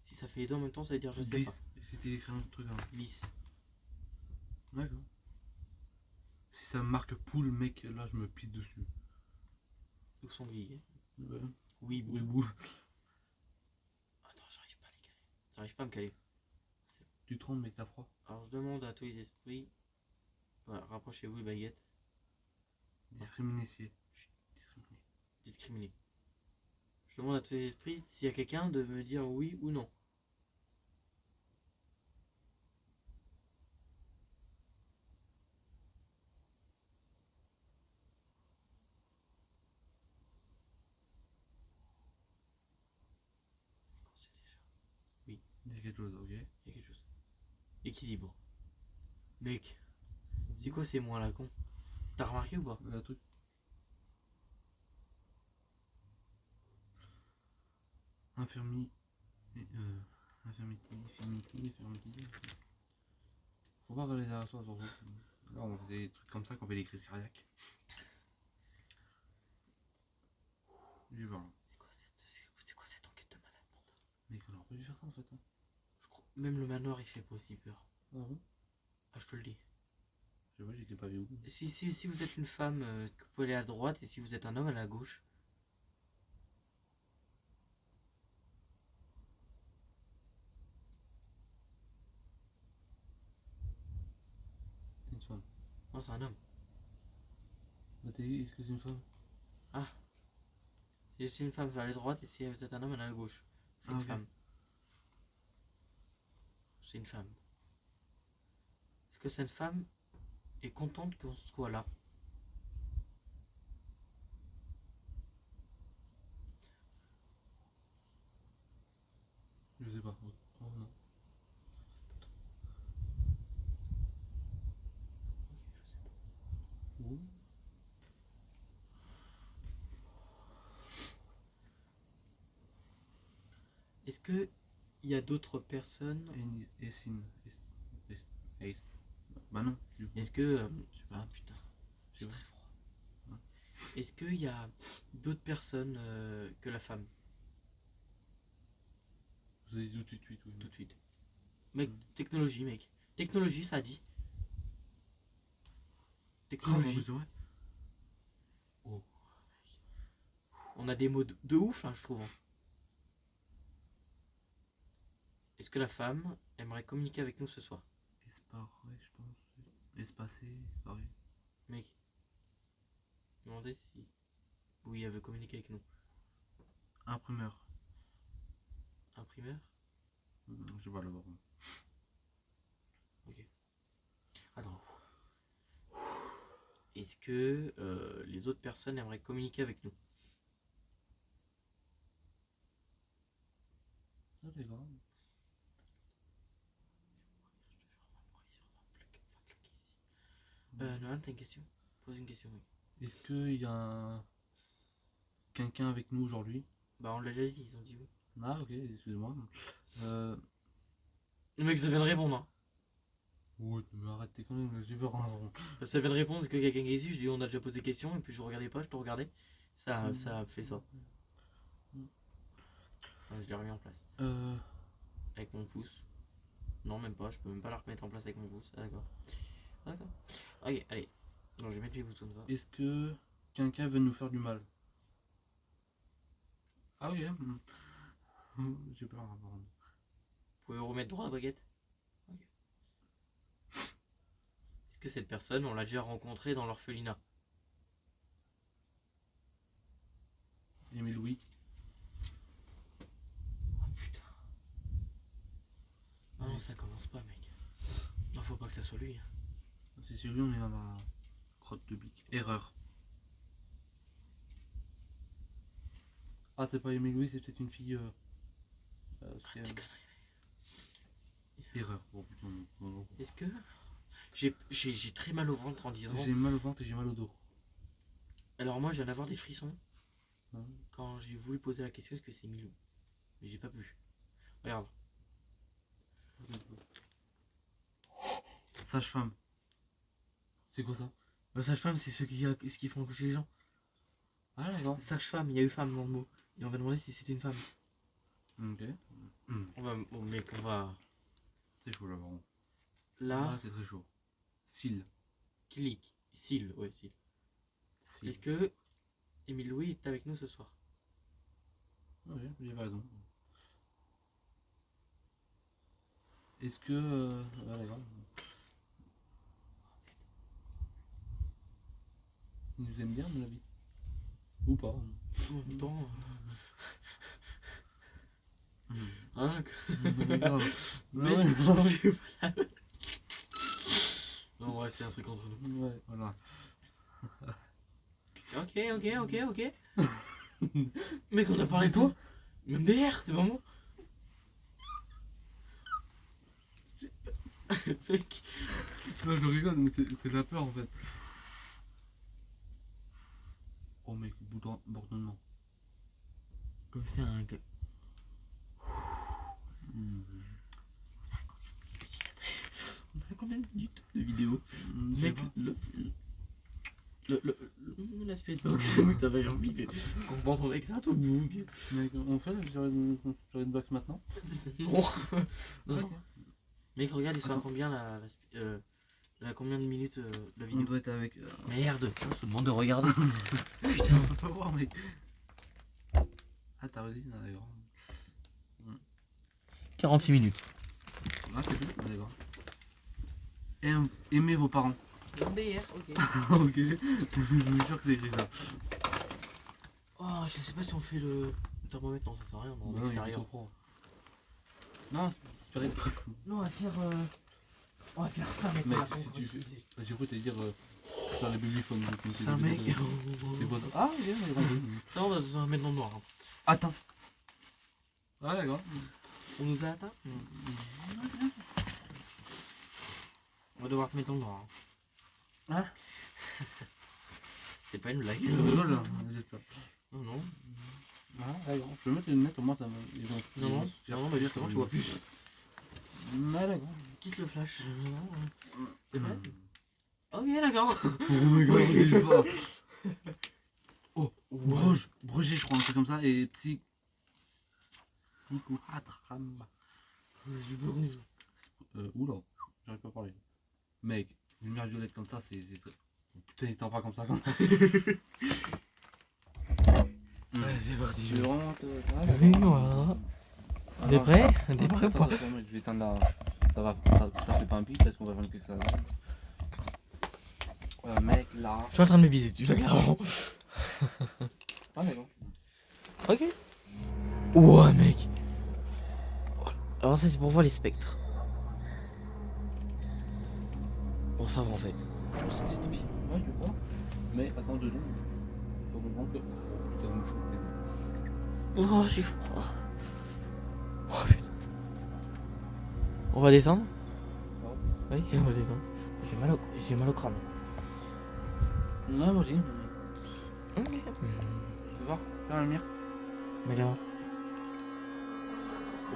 Si ça fait les deux en même temps, ça veut dire je sais pas. C'était écrit un truc là. Glisse. D'accord. Si ça marque poule, mec, là je me pisse dessus. Ou sanglier. Ouais. Oui, Oui, bou. Attends, j'arrive pas à les caler. J'arrive pas à me caler. Tu trembles, mec, t'as froid. Alors je demande à tous les esprits. Ouais, rapprochez-vous les baguettes. Discriminer. Discriminer. Je demande à tous les esprits s'il y a quelqu'un de me dire oui ou non. On sait déjà. Il y a quelque chose, ok. Il y a quelque chose. Équilibre. Mec, c'est quoi ces mots là con? T'as remarqué ou pas? Le truc. Infirmité. Infirmité. Faut pas regarder derrière soi, surtout. Là, on fait des trucs comme ça quand on fait des crises cardiaques. Et voilà. C'est quoi cette enquête de malade mental? Mec, on aurait pas dû faire ça en fait. Hein. Je crois. Même le manoir il fait pas aussi peur. Ah bon? Ah, je te le dis. Je sais pas, j'étais pas vu où. Si vous êtes une femme, vous pouvez aller à droite, et si vous êtes un homme, aller à gauche. C'est une femme. Non, c'est un homme. Bah t'as dit, est-ce que c'est une femme? Ah. Si c'est une femme, va aller à droite, et si vous êtes un homme, aller à gauche. C'est une ok. femme. C'est une femme. Est-ce que cette femme est contente qu'on soit là? Je sais pas. Oh non. Je sais pas. Où? Est-ce que il y a d'autres personnes? Essine. Bah non, du coup. Est-ce que ah putain, j'ai Ouais. très froid. Est-ce qu'il y a d'autres personnes que la femme? Vous avez dit tout de suite, oui. Tout de suite. Mec, technologie, mec. Technologie, ça dit. Ah, Technologie. c'est vrai. Oh. On a des mots de ouf là, je trouve. Est-ce que la femme aimerait communiquer avec nous ce soir? Esparé, je pense. Espacé, pareil. Mec, demandez si. Oui, elle veut communiquer avec nous. Imprimeur. Imprimeur? Je sais pas le voir. Ok. Attends. Est-ce que les autres personnes aimeraient communiquer avec nous? Ah, d'accord. Nolan, t'as une question? Pose une question, oui. Est-ce qu'il y a quelqu'un avec nous aujourd'hui? Bah, on l'a déjà dit, ils ont dit oui. Ah, ok, excusez-moi. Le mec, ça vient de répondre. Hein. Ouais, mais arrête tes conneries, j'ai peur. Ça vient de répondre, est-ce que quelqu'un est ici? Je dis, on a déjà posé question, et puis je regardais pas, je te regardais. Ça a fait ça. Enfin, je l'ai remis en place. Avec mon pouce. Non, même pas, je peux même pas la remettre en place avec mon pouce. Ah, d'accord. D'accord. Ok, allez. Non, je vais mettre mes pouces comme ça. Est-ce que quelqu'un veut nous faire du mal? Ah, ok. J'ai peur, par contre. Vous pouvez remettre droit la baguette? Ok. Est-ce que cette personne, on l'a déjà rencontrée dans l'orphelinat? Émile Louis. Oh putain. Ah non, ça commence pas, mec. Non, faut pas que ça soit lui. Hein. Si c'est lui, on est dans la crotte de bique. Erreur. Ah, c'est pas Émile Louis, c'est peut-être une fille. T'es connerie. Erreur. Bon, putain, non. Est-ce que j'ai très mal au ventre en disant. J'ai mal au ventre et j'ai mal au dos. Alors moi, je viens d'avoir des frissons Ouais. quand j'ai voulu poser la question est-ce que c'est Milou. Mais j'ai pas pu. Regarde. Sage-femme. C'est quoi ça? La sage-femme, c'est ceux qui font accoucher les gens. Ah, d'accord. Sage-femme, il y a eu femme dans le mot. Et on va demander si c'était une femme. Ok. On va. Oh mec, on va. C'est chaud là, vraiment. Là, Ah, c'est très chaud. Cils. clic. Syl, ouais, Syl. Si. Est-ce que Émile Louis est avec nous ce soir? Oui, j'avais raison. Est-ce que... ah, d'accord. Il nous aime bien, à mon avis. Ou pas. En même temps... Hein Mais Mais ouais. c'est pas la- Non, ouais, c'est un truc entre nous. Ouais, voilà. Ok. Mec, on a parlé C'est de toi? Même DR, c'est pas moi. Mec. Non, je rigole, mais c'est de la peur en fait. Oh mec, bourdonnement. Comme c'est un... On a combien de minutes de vidéo? Mec, l'aspect de box, ça va envie que qu'on pense mon mec, c'est un tout boug. Mec, on fait sur une box maintenant? Non. Non. Ok. Mec, regarde, il sera Attends. combien la combien de minutes la On vidéo? doit être avec. Merde, putain, je te demande de regarder. Putain, on peut pas voir, mec. Ah, t'as aussi, non, d'accord. 46 minutes. Ah, c'est tout, ah, d'accord. Aimez vos parents. DR, ok. Ok, je suis sûr que c'est écrit ça. Oh, je sais pas si on fait le thermomètre, non, ça sert à rien, en Non, il est extérieur. trop froid. Non, c'est pas une box. Non, on va faire ça, mec. Mec, on va pas si encore tu fais. utiliser. J'ai cru te dire. Faire les babyphones. Ça, mec. C'est bon. Ah, ok, on est rendu. Ça, on va se mettre dans le noir. Hein. Attends. Ah, d'accord. On nous a atteint. On va devoir se mettre dans le noir. Hein. Hein? C'est pas une blague. Je rigole, là, j'espère. Non, non. Ah, d'accord. Je peux mettre les lunettes, au moins ça me. Non, bah justement, tu vois plus. Ah, d'accord. Quitte le flash. C'est vrai? Oh, bien, d'accord. Oh my god, je vois. Oh, Broger, je crois, un truc comme ça, et Psy. Oula, j'arrive pas à parler. Mec, une lumière violette comme ça, c'est. Oh, putain, il t'en pas comme ça, comme ça. Ouais, c'est parti. Tu veux vraiment te. Oui, voilà. T'es prêt? T'es prêt Attends, pour... attends, mec, je vais éteindre la. Ça fait pas un pic, peut-être qu'on va faire quelque chose. Mec, là. Je suis en train de me biser dessus, là, clairement. Ah, mais bon. Ok. Ouais, mec. Alors ça, c'est pour voir les spectres. Bon, ça va, en fait. Je pense que c'est pire. Ouais, je crois. Mais attends 2 secondes. Faut comprendre que. Oh, putain, mouche, Oh, j'ai froid. Oh, putain. On va descendre? Oui, on va descendre. J'ai mal au crâne. Ouais, moi aussi. Ok. Tu veux voir? Faire la lumière? Regarde. Oh.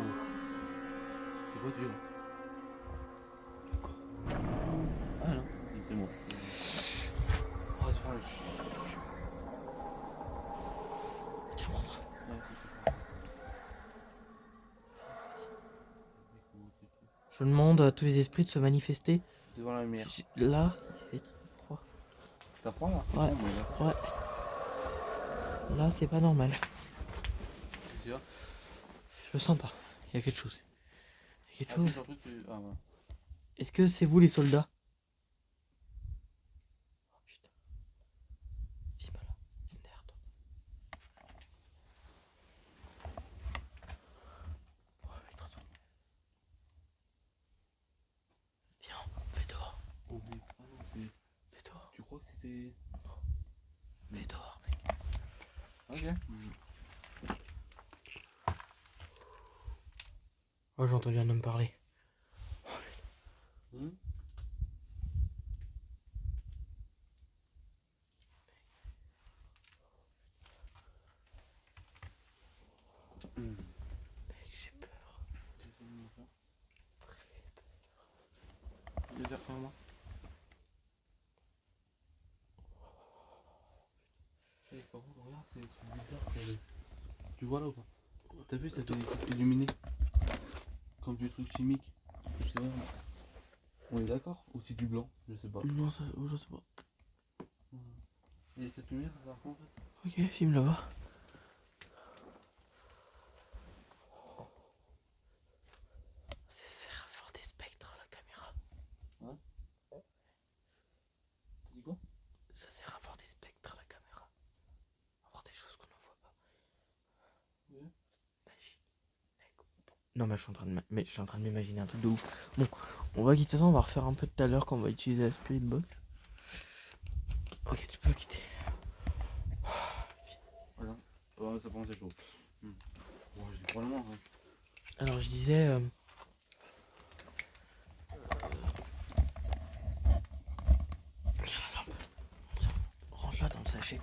C'est quoi, tu veux? Quoi? Ah non, c'est moi. Oh, tu fais le. Tiens, montre. Je demande à tous les esprits de se manifester. Devant la lumière. Là, il fait très froid. T'as froid là? Ouais. Oh, mais là. Ouais. Là, c'est pas normal. C'est sûr? Je le sens pas. Il y a quelque chose. Il y a quelque Ah, chose. c'est un truc que. Ah, ouais. Est-ce que c'est vous les soldats? Oh putain. Viens pas là. Viens derrière toi. Oh, mec, attends. Viens, fais dehors. Oh, oui. Ah non, c'est. Fais dehors. Tu crois que c'était. Fais dehors, mec. Ok. Oh, j'ai entendu un homme parler. Hmm. Mec, j'ai peur. Le verre par moi. Par contre, regarde, c'est bizarre. Tu vois là ou pas? T'as vu, ça fait des trucs illuminés. Comme du truc chimique. Je sais pas. On est d'accord? Ou c'est du blanc? Je sais pas. Non, ça, je sais pas. Et cette lumière, ça sert à quoi en fait? Ok, filme là-bas. Ça sert à voir des spectres la caméra. Tu dis quoi? Ça sert à voir des spectres la caméra. À voir des choses qu'on ne voit pas. Ouais. Magie. Non mais je suis en train de m'imaginer un truc de ouf. Bon, on va quitter ça, on va refaire un peu tout à l'heure quand on va utiliser la Spirit Box. Ok, tu peux quitter. Voilà. Ouais, ça commence à chaud. Bon, j'ai probablement. Hein. Alors je disais... Range-la dans le sachet,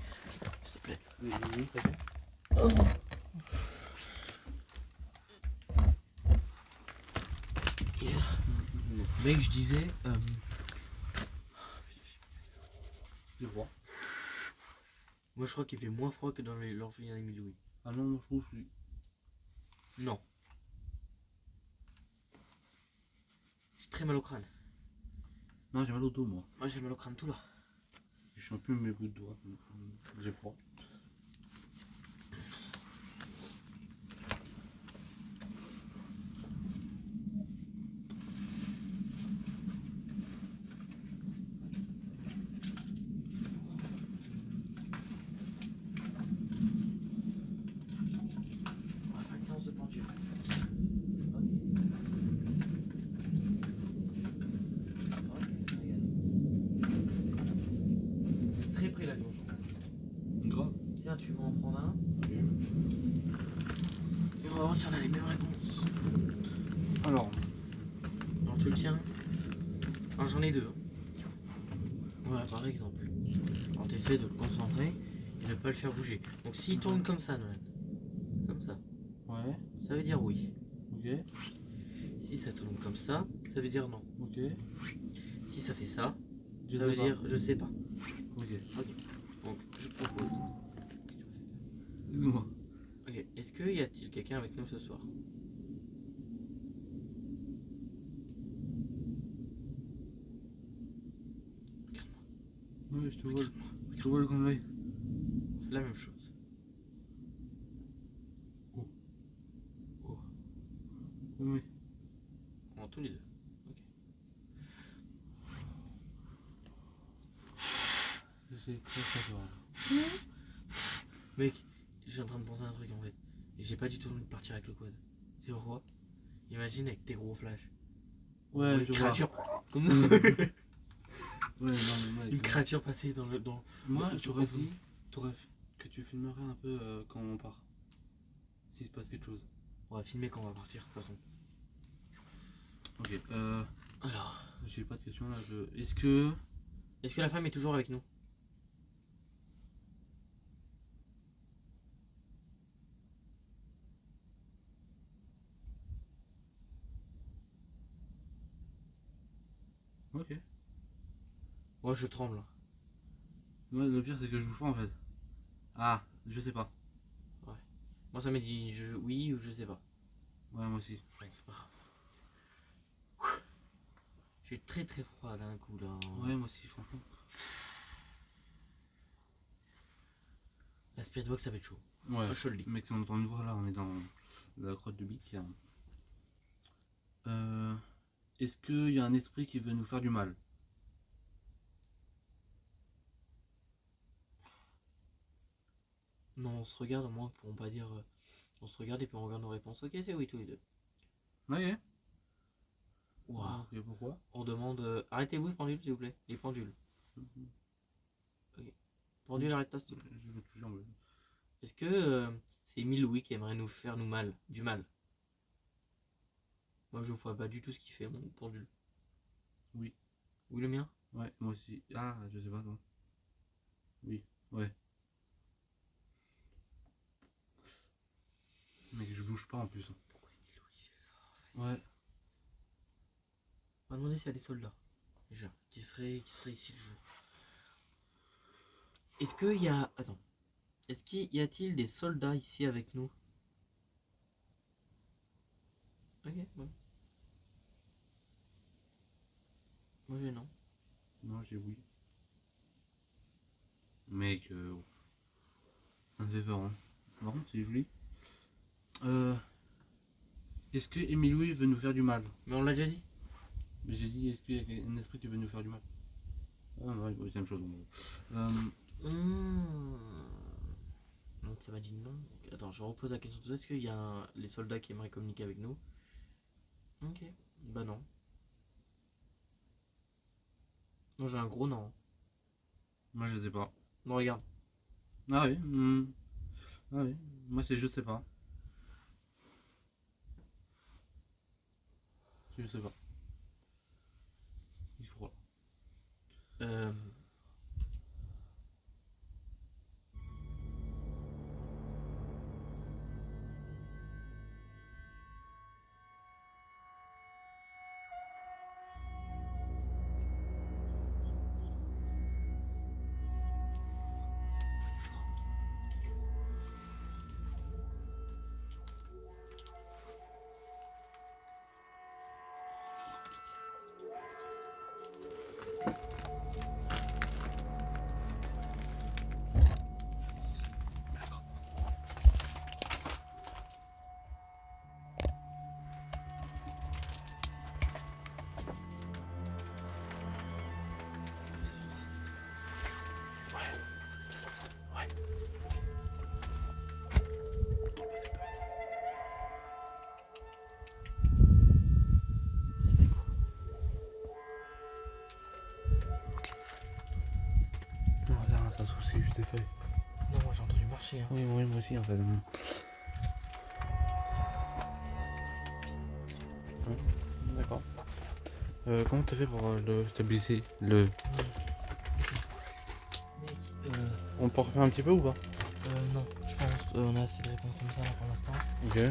s'il te plaît. Oui, t'as fait? Et, mec, je disais... C'est froid. Moi je crois qu'il fait moins froid que dans l'orphelinat Émile Louis. Ah non, moi je trouve que Non. J'ai très mal au crâne. non, j'ai mal au dos moi. Moi j'ai mal au crâne tout là. Je sens plus mes bouts de doigts. J'ai froid. On va faire une séance de peinture. Très près l'avion, je crois. Grave. Tiens, tu vas en prendre un. Et on va voir si on a les mêmes réponses. Alors, Alors tu le tiens. Alors j'en ai deux. Voilà par exemple. Alors t'essaies de le concentrer et de ne pas le faire bouger. Donc s'il tourne comme ça, Nolan. Comme ça. ouais, Ça veut dire oui. ok, Si ça tourne comme ça veut dire non. ok. Si ça fait ça, Je ça sais veut pas. dire je sais pas. Ok. Donc je propose. Dis-moi. Ok, est-ce qu'il y a-t-il quelqu'un avec nous ce soir? Regarde-moi, Ouais, je te vois, regarde-moi. je te vois le coin de l'œil. On fait la même chose. Oh. Oh. Oui. En tous les deux. Ok. C'est très très fort. Mec, je suis en train de penser à un truc en fait. Et j'ai pas du tout envie de partir avec le quad. C'est roi. Imagine avec tes gros flashs. Ouais, Une je vois. créature. Comme Ouais, non, mais ouais, une créature passée dans le. Dans... moi, dans- j'aurais dit que tu filmerais un peu quand on part. S'il se passe quelque chose. On va filmer quand on va partir de toute façon. Ok, Alors. j'ai pas de questions là. Est-ce que. Est-ce que la femme est toujours avec nous? Ok. Moi je tremble. Moi, le pire, c'est que je bouge pas en fait. Ah, je sais pas. Moi ça m'a dit oui ou je sais pas. Ouais, moi aussi. Bon, c'est pas grave. J'ai très très froid d'un coup là. Ouais, moi aussi, franchement. La spirit box ça va être chaud. Ouais, Moi, je te le dis. mec, si on entend une voix là, on est dans la crotte de bique. Hein. Est-ce qu'il y a un esprit qui veut nous faire du mal? Non, on se regarde au moins pour pas dire. On se regarde et puis on regarde nos réponses. Ok, c'est oui tous les deux. Ok. Waouh. Ok, pourquoi? On demande. Arrêtez-vous les pendules s'il vous plaît. Les pendules. Pendule, arrête-toi s'il te plaît. Je veux toujours me. Est-ce que c'est Émile Louis qui aimerait nous faire nous mal, du mal? Moi je vois pas du tout ce qu'il fait mon pendule. Oui. Oui le mien? Ouais, moi aussi. Ah, je sais pas, non. Oui, ouais. Mec, je bouge pas en plus. Pourquoi Émile Louis fait ça? Ouais. On va demander s'il y a des soldats. Déjà. Qui seraient ici le jour. Est-ce qu'il y a. Attends. Est-ce qu'il y a-t-il des soldats ici avec nous? Ok, bon. Moi j'ai non. Non, j'ai oui. Mec, ça me fait peur. Hein. Par contre, c'est joli. Est-ce que Émile Louis veut nous faire du mal? Mais on l'a déjà dit. Mais j'ai dit, est-ce qu'il y a un esprit qui veut nous faire du mal? Ah, ouais, c'est la même chose. Donc ça m'a dit non. Donc, attends, je repose la question tout ça. Est-ce qu'il y a les soldats qui aimeraient communiquer avec nous? Ok. Bah non. Moi j'ai un gros non. Moi, je sais pas. Non, regarde. Ah oui. Ah oui. Moi, c'est je sais pas. Je sais pas. Il faut. Euh... C'était quoi? Non, regarde, ça se trouve, c'est juste des feuilles. Non, moi j'ai entendu marcher. Hein. Oui, moi aussi, en fait. D'accord. Comment t'as fait pour le stabiliser le... On peut refaire un petit peu ou pas? Non, je pense on a assez de réponses comme ça là, pour l'instant. Ok. Je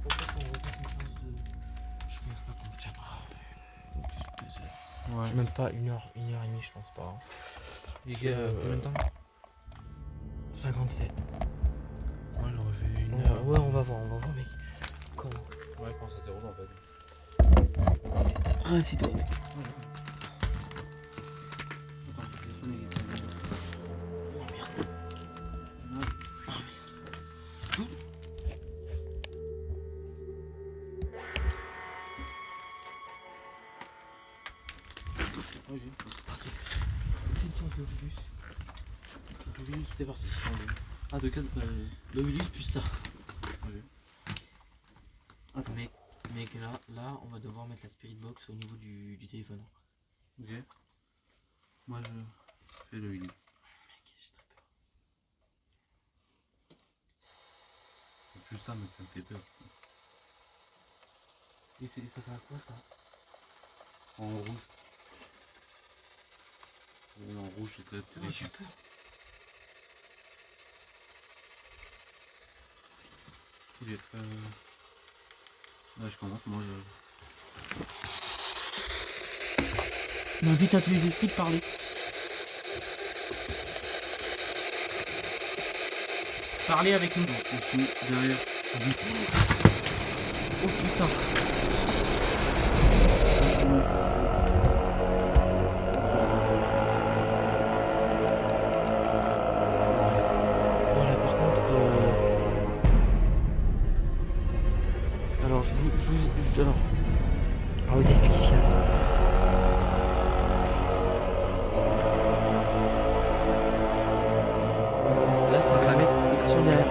pense pas qu'on repasse une séance de... Je pense pas qu'on tiendra plus de 2 heures. Ouais. Même pas 1 heure et demie, je pense pas. Hein. Il y a combien de temps? 57. Moi j'aurais fait une heure. Ouais, on va voir, mec. Comment? Ouais, quand ça déroule en fait. Ah, c'est toi, mec. Oh merde. Ok. Fais une séance d'Ovulus. D'Ovulus, c'est parti. Ah, de 4. D'Ovulus plus ça. Ok. Attends. Mec, là, on va devoir mettre la spirit box au niveau du téléphone. Ok. Moi je fais le Willy. Mec, j'ai très peur. Juste ça, mec, ça me fait peur. Et ça sert à quoi ça? En rouge. En rouge, c'est très Oh, j'ai peur. Ok. Là, je commence, moi On invite à tous les esprits de parler. Parlez avec nous. Ici, derrière. Oh putain. Voilà, par contre, alors alors, on va vous expliquer ce qu'il y a. Là, ça va mettre ils sont derrière.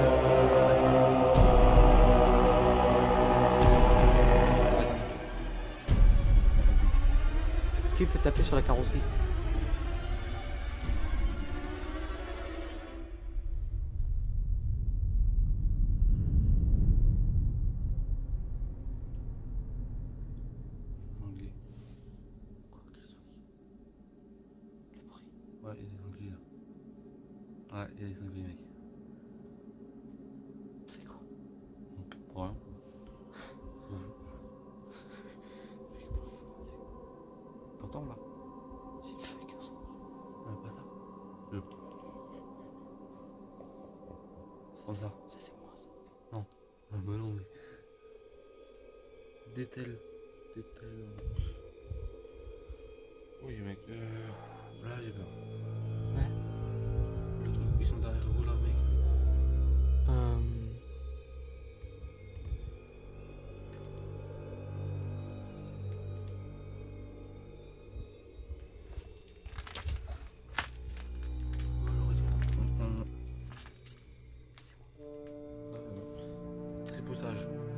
Est-ce qu'il peut taper sur la carrosserie? Anglais. Quoi? Quel sanglier? Le bruit. Ouais, il y a des sangliers là. Ouais, il y a des sangliers, mec. C'est quoi? Pour rien. T'entends là? C'est une feuille qu'un son. Non, pas ça. Le. Comme ça. Ça c'est moi ça. Ah bah non, mais. Détel. Oui, mec. Là, j'ai peur. Ouais.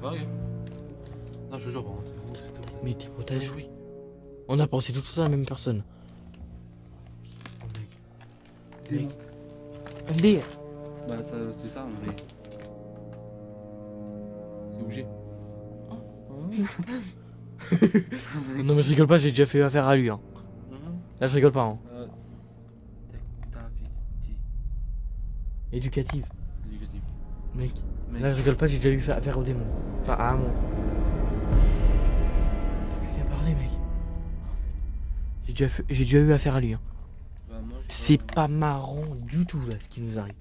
Ah ok. Non, je te jure, par contre. Mais t'es protège. Oui. On a pensé tout ça à la même personne. Oh, mec. Mec. Démon. MDR. Bah, c'est ça, mais. C'est obligé. Non mais je rigole pas, j'ai déjà fait affaire à lui. Hein. Là je rigole pas. Hein. D'activité Éducative. éducative. Mec. Mec. Là je rigole pas, j'ai déjà eu affaire au démon. Enfin à un moment. Quelqu'un parler mec. J'ai déjà eu affaire à lui. Hein. Bah, moi, j'ai C'est pas marrant du tout là ce qui nous arrive.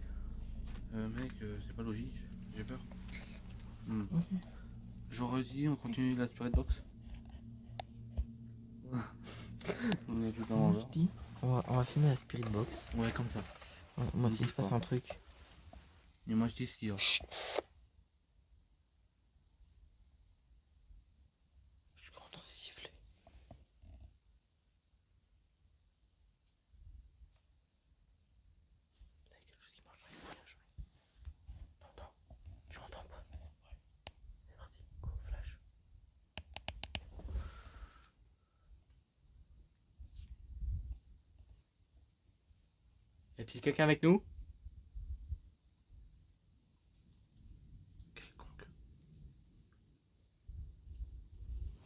Mec, c'est pas logique. J'ai peur. Ok. J'aurais dit, on continue la spirit box. On est tout dans Moi, l'envers. je dis, on va filmer la spirit box. Ouais, comme ça. Moi s'il se passe un truc. Et moi, je dis ce qu'il y a. Chut. Je m'entends siffler. Là, il y a quelque chose qui marche dans les voyages. T'entends? Tu entends pas? Ouais. C'est parti, go, flash. Y a-t-il quelqu'un avec nous?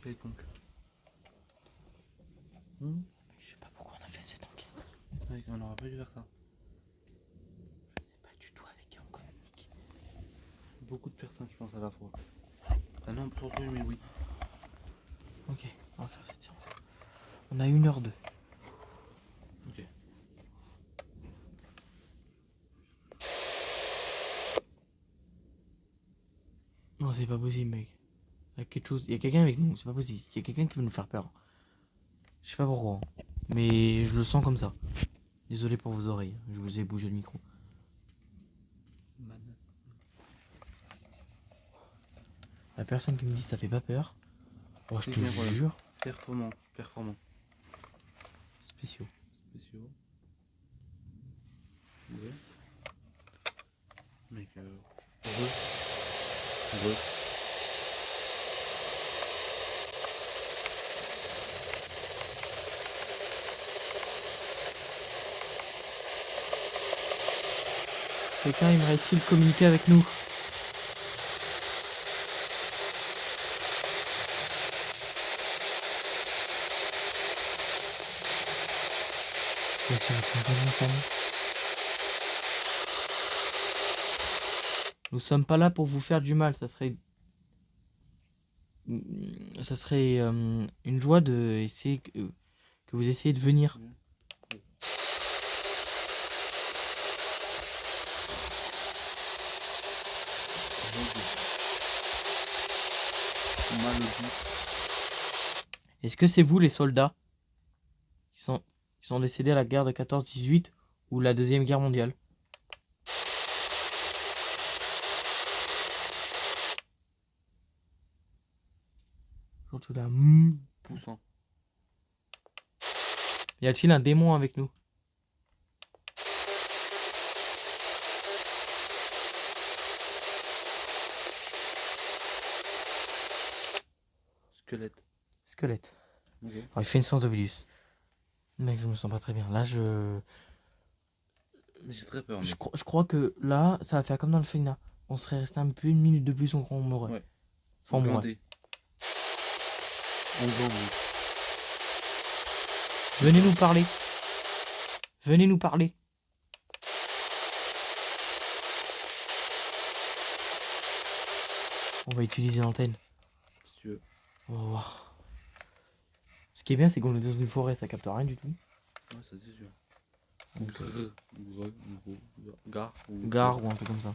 Quelconque. Je sais pas pourquoi on a fait cette enquête. Mec, on aurait pas dû faire ça. Je sais pas du tout avec qui on communique. Beaucoup de personnes, je pense, à la fois. Ah non, trop peu, mais oui. Ok, on va faire cette séance. On a 1h02. Ok. Non, c'est pas possible, mec. Il y a quelque chose. Il y a quelqu'un avec nous, c'est pas possible. Il y a quelqu'un qui veut nous faire peur. Je sais pas pourquoi. Mais je le sens comme ça. Désolé pour vos oreilles. Je vous ai bougé le micro. La personne qui me dit ça fait pas peur. Oh, je te bien, voilà. jure. Performant. Spéciaux. Spéciaux. Ouais. Mec, heureux. Quelqu'un aimerait-il communiquer avec nous? Merci, nous sommes pas là pour vous faire du mal, ça serait une joie de essayer que vous essayez de venir. Est-ce que c'est vous les soldats qui sont décédés à la guerre de 14-18 ou la Deuxième Guerre mondiale? Surtout là. Poussant. Y a-t-il un démon avec nous? Squelette. Ok. Alors, il fait une séance de Vilus. Mec, je me sens pas très bien. Là, J'ai très peur. je crois que là, ça va faire comme dans le Feyna. On serait resté un peu 1 minute de plus, on mourrait. Ouais. Enfin, on mourrait. Venez nous parler. Venez nous parler. On va utiliser l'antenne. Si tu veux. On va voir. Ce qui est bien, c'est qu'on est dans une forêt, ça capte rien du tout. Ouais, ça c'est sûr. Gare ou un truc comme ça.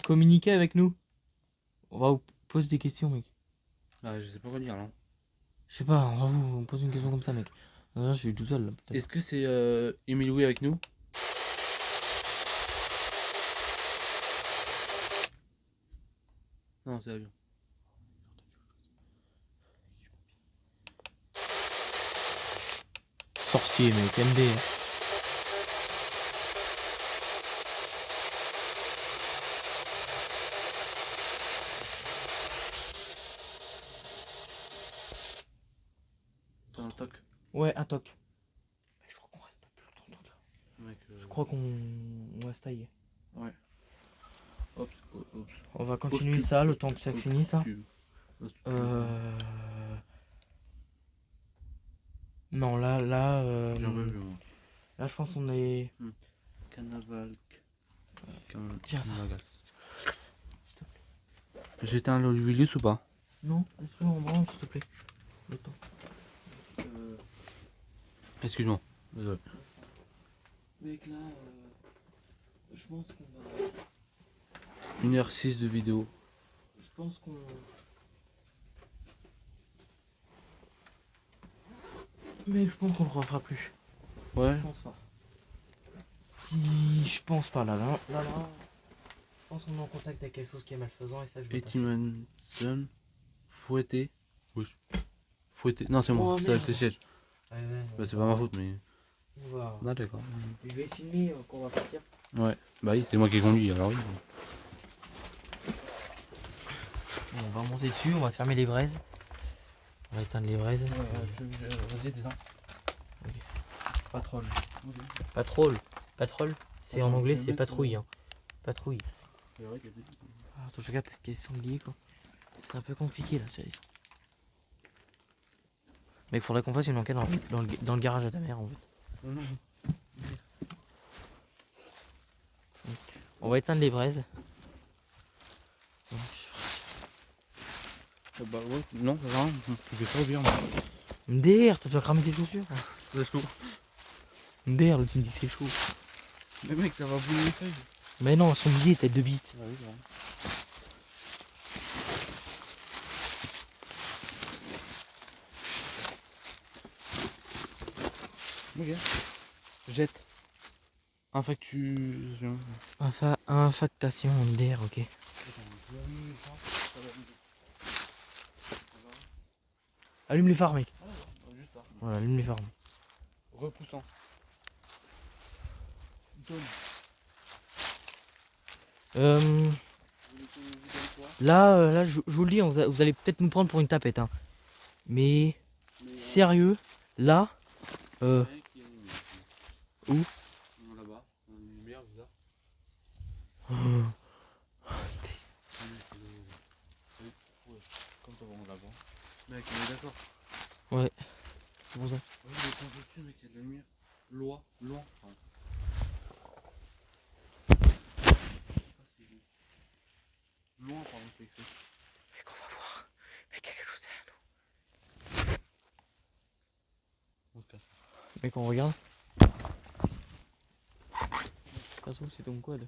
Communiquez avec nous. On va vous poser des questions, mec. Ah, je sais pas quoi dire là. Je sais pas, on pose une question comme ça, mec. Non, je suis tout seul là, peut-être. Est-ce que c'est Émile Louis avec nous? Non, c'est avion. Sorcier, mec, MD. Ouais, un toc. Je crois qu'on reste pas plus longtemps là. Mec, Je crois qu'on va se tailler. Ouais. Hop, hop. On va continuer ça le temps que ça finisse là. Non, là, J'en veux plus, moi. là, je pense qu'on est. Carnaval. Tiens, ça. J'éteins l'Olivius ou pas? Non, laisse-le en branche, s'il te plaît. Le temps. Excuse-moi, désolé. Mec, là, je pense qu'on va. 1h06 de vidéo. Je pense qu'on. Mais je pense qu'on le refera plus. Ouais. Je pense pas. Si, je pense pas, là. Je pense qu'on est en contact avec quelque chose qui est malfaisant et ça, je veux pas. Etimanson, fouetté. Oui. Fouetté. Non, c'est moi, Oh, c'est merde. avec tes sièges. Ouais, Bah, c'est pas ma faute, mais. On va. Ah, d'accord. Je vais filmer quand on va partir. Ouais. Bah oui, c'est moi qui conduis, alors oui. Bon, on va monter dessus, on va fermer les braises. On va éteindre les braises. Vas-y, descends. Ok. Patrol. Patrol, c'est en anglais, c'est patrouille. Hein. Patrouille. Ah, Attends, je regarde parce qu'il y a sanglier quoi. C'est un peu compliqué là, ça. Mais il faudrait qu'on fasse une enquête dans le garage à ta mère en fait. non. Donc, on va éteindre les braises. Bah ouais, non, ça va, je vais pas bien. MDR, tu vas cramer tes chaussures. C'est chaud. MDR, là, tu me dis que c'est chaud. Mais mec, ça va bouler les feuilles. Mais non, sanglier, tête de bite. Ah oui, c'est vrai. Ok. Jette. Infactuation. Infactation MDR, ok. Allume les phares, mec. Juste ça. Voilà, allume les phares. Repoussant. Là, je vous le dis, vous allez peut-être nous prendre pour une tapette. Hein. Mais sérieux, là, où? Là-bas, une lumière, c'est ça. Comme ça, on la voit. Mec, on est d'accord. Ouais, c'est pour ça. Oui, mais quand je suis, mec, il y a de la lumière. Loin. Enfin. Loin, pardon, c'est écrit. Mec, on va voir. Mec, il y a quelque chose derrière nous. On se casse. Mec, on regarde. Attention, c'est ton quad.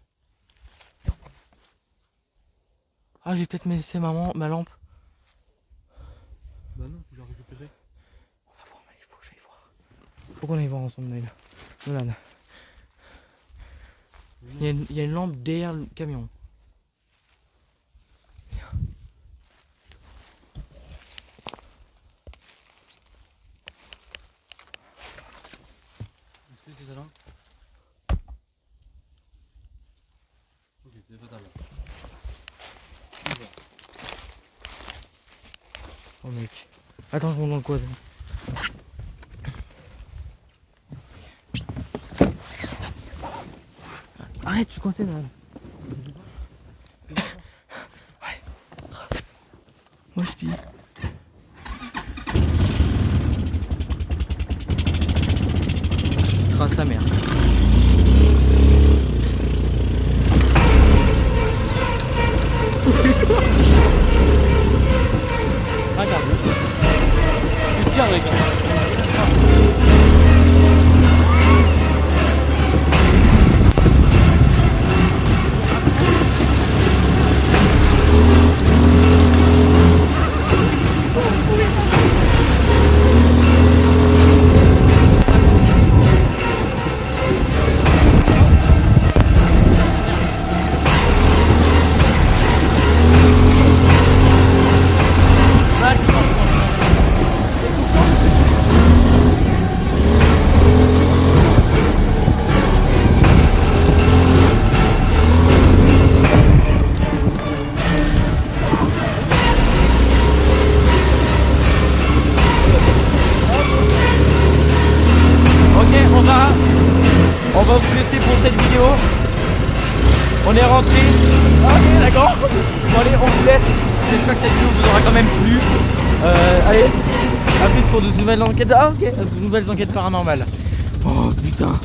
Ah, j'ai peut-être laissé ma lampe. Bah non, tu l'as récupéré. On va voir, mec, il faut que j'aille voir. Faut qu'on aille voir ensemble, Nolan. Il y a une lampe derrière le camion. Est-ce que c'est ça là? Ok, c'est pas là. Oh mec. Attends, je monte dans le quad. Arrête, je suis coincé là. Ouais. Moi je dis. Tu traces ta mère. Regarde. Tiens, regarde. On est rentré. Ok, d'accord. Bon, allez, on vous laisse. J'espère que cette vidéo vous aura quand même plu. Allez, à plus pour de nouvelles enquêtes. Ah, ok, de nouvelles enquêtes paranormales. Oh putain.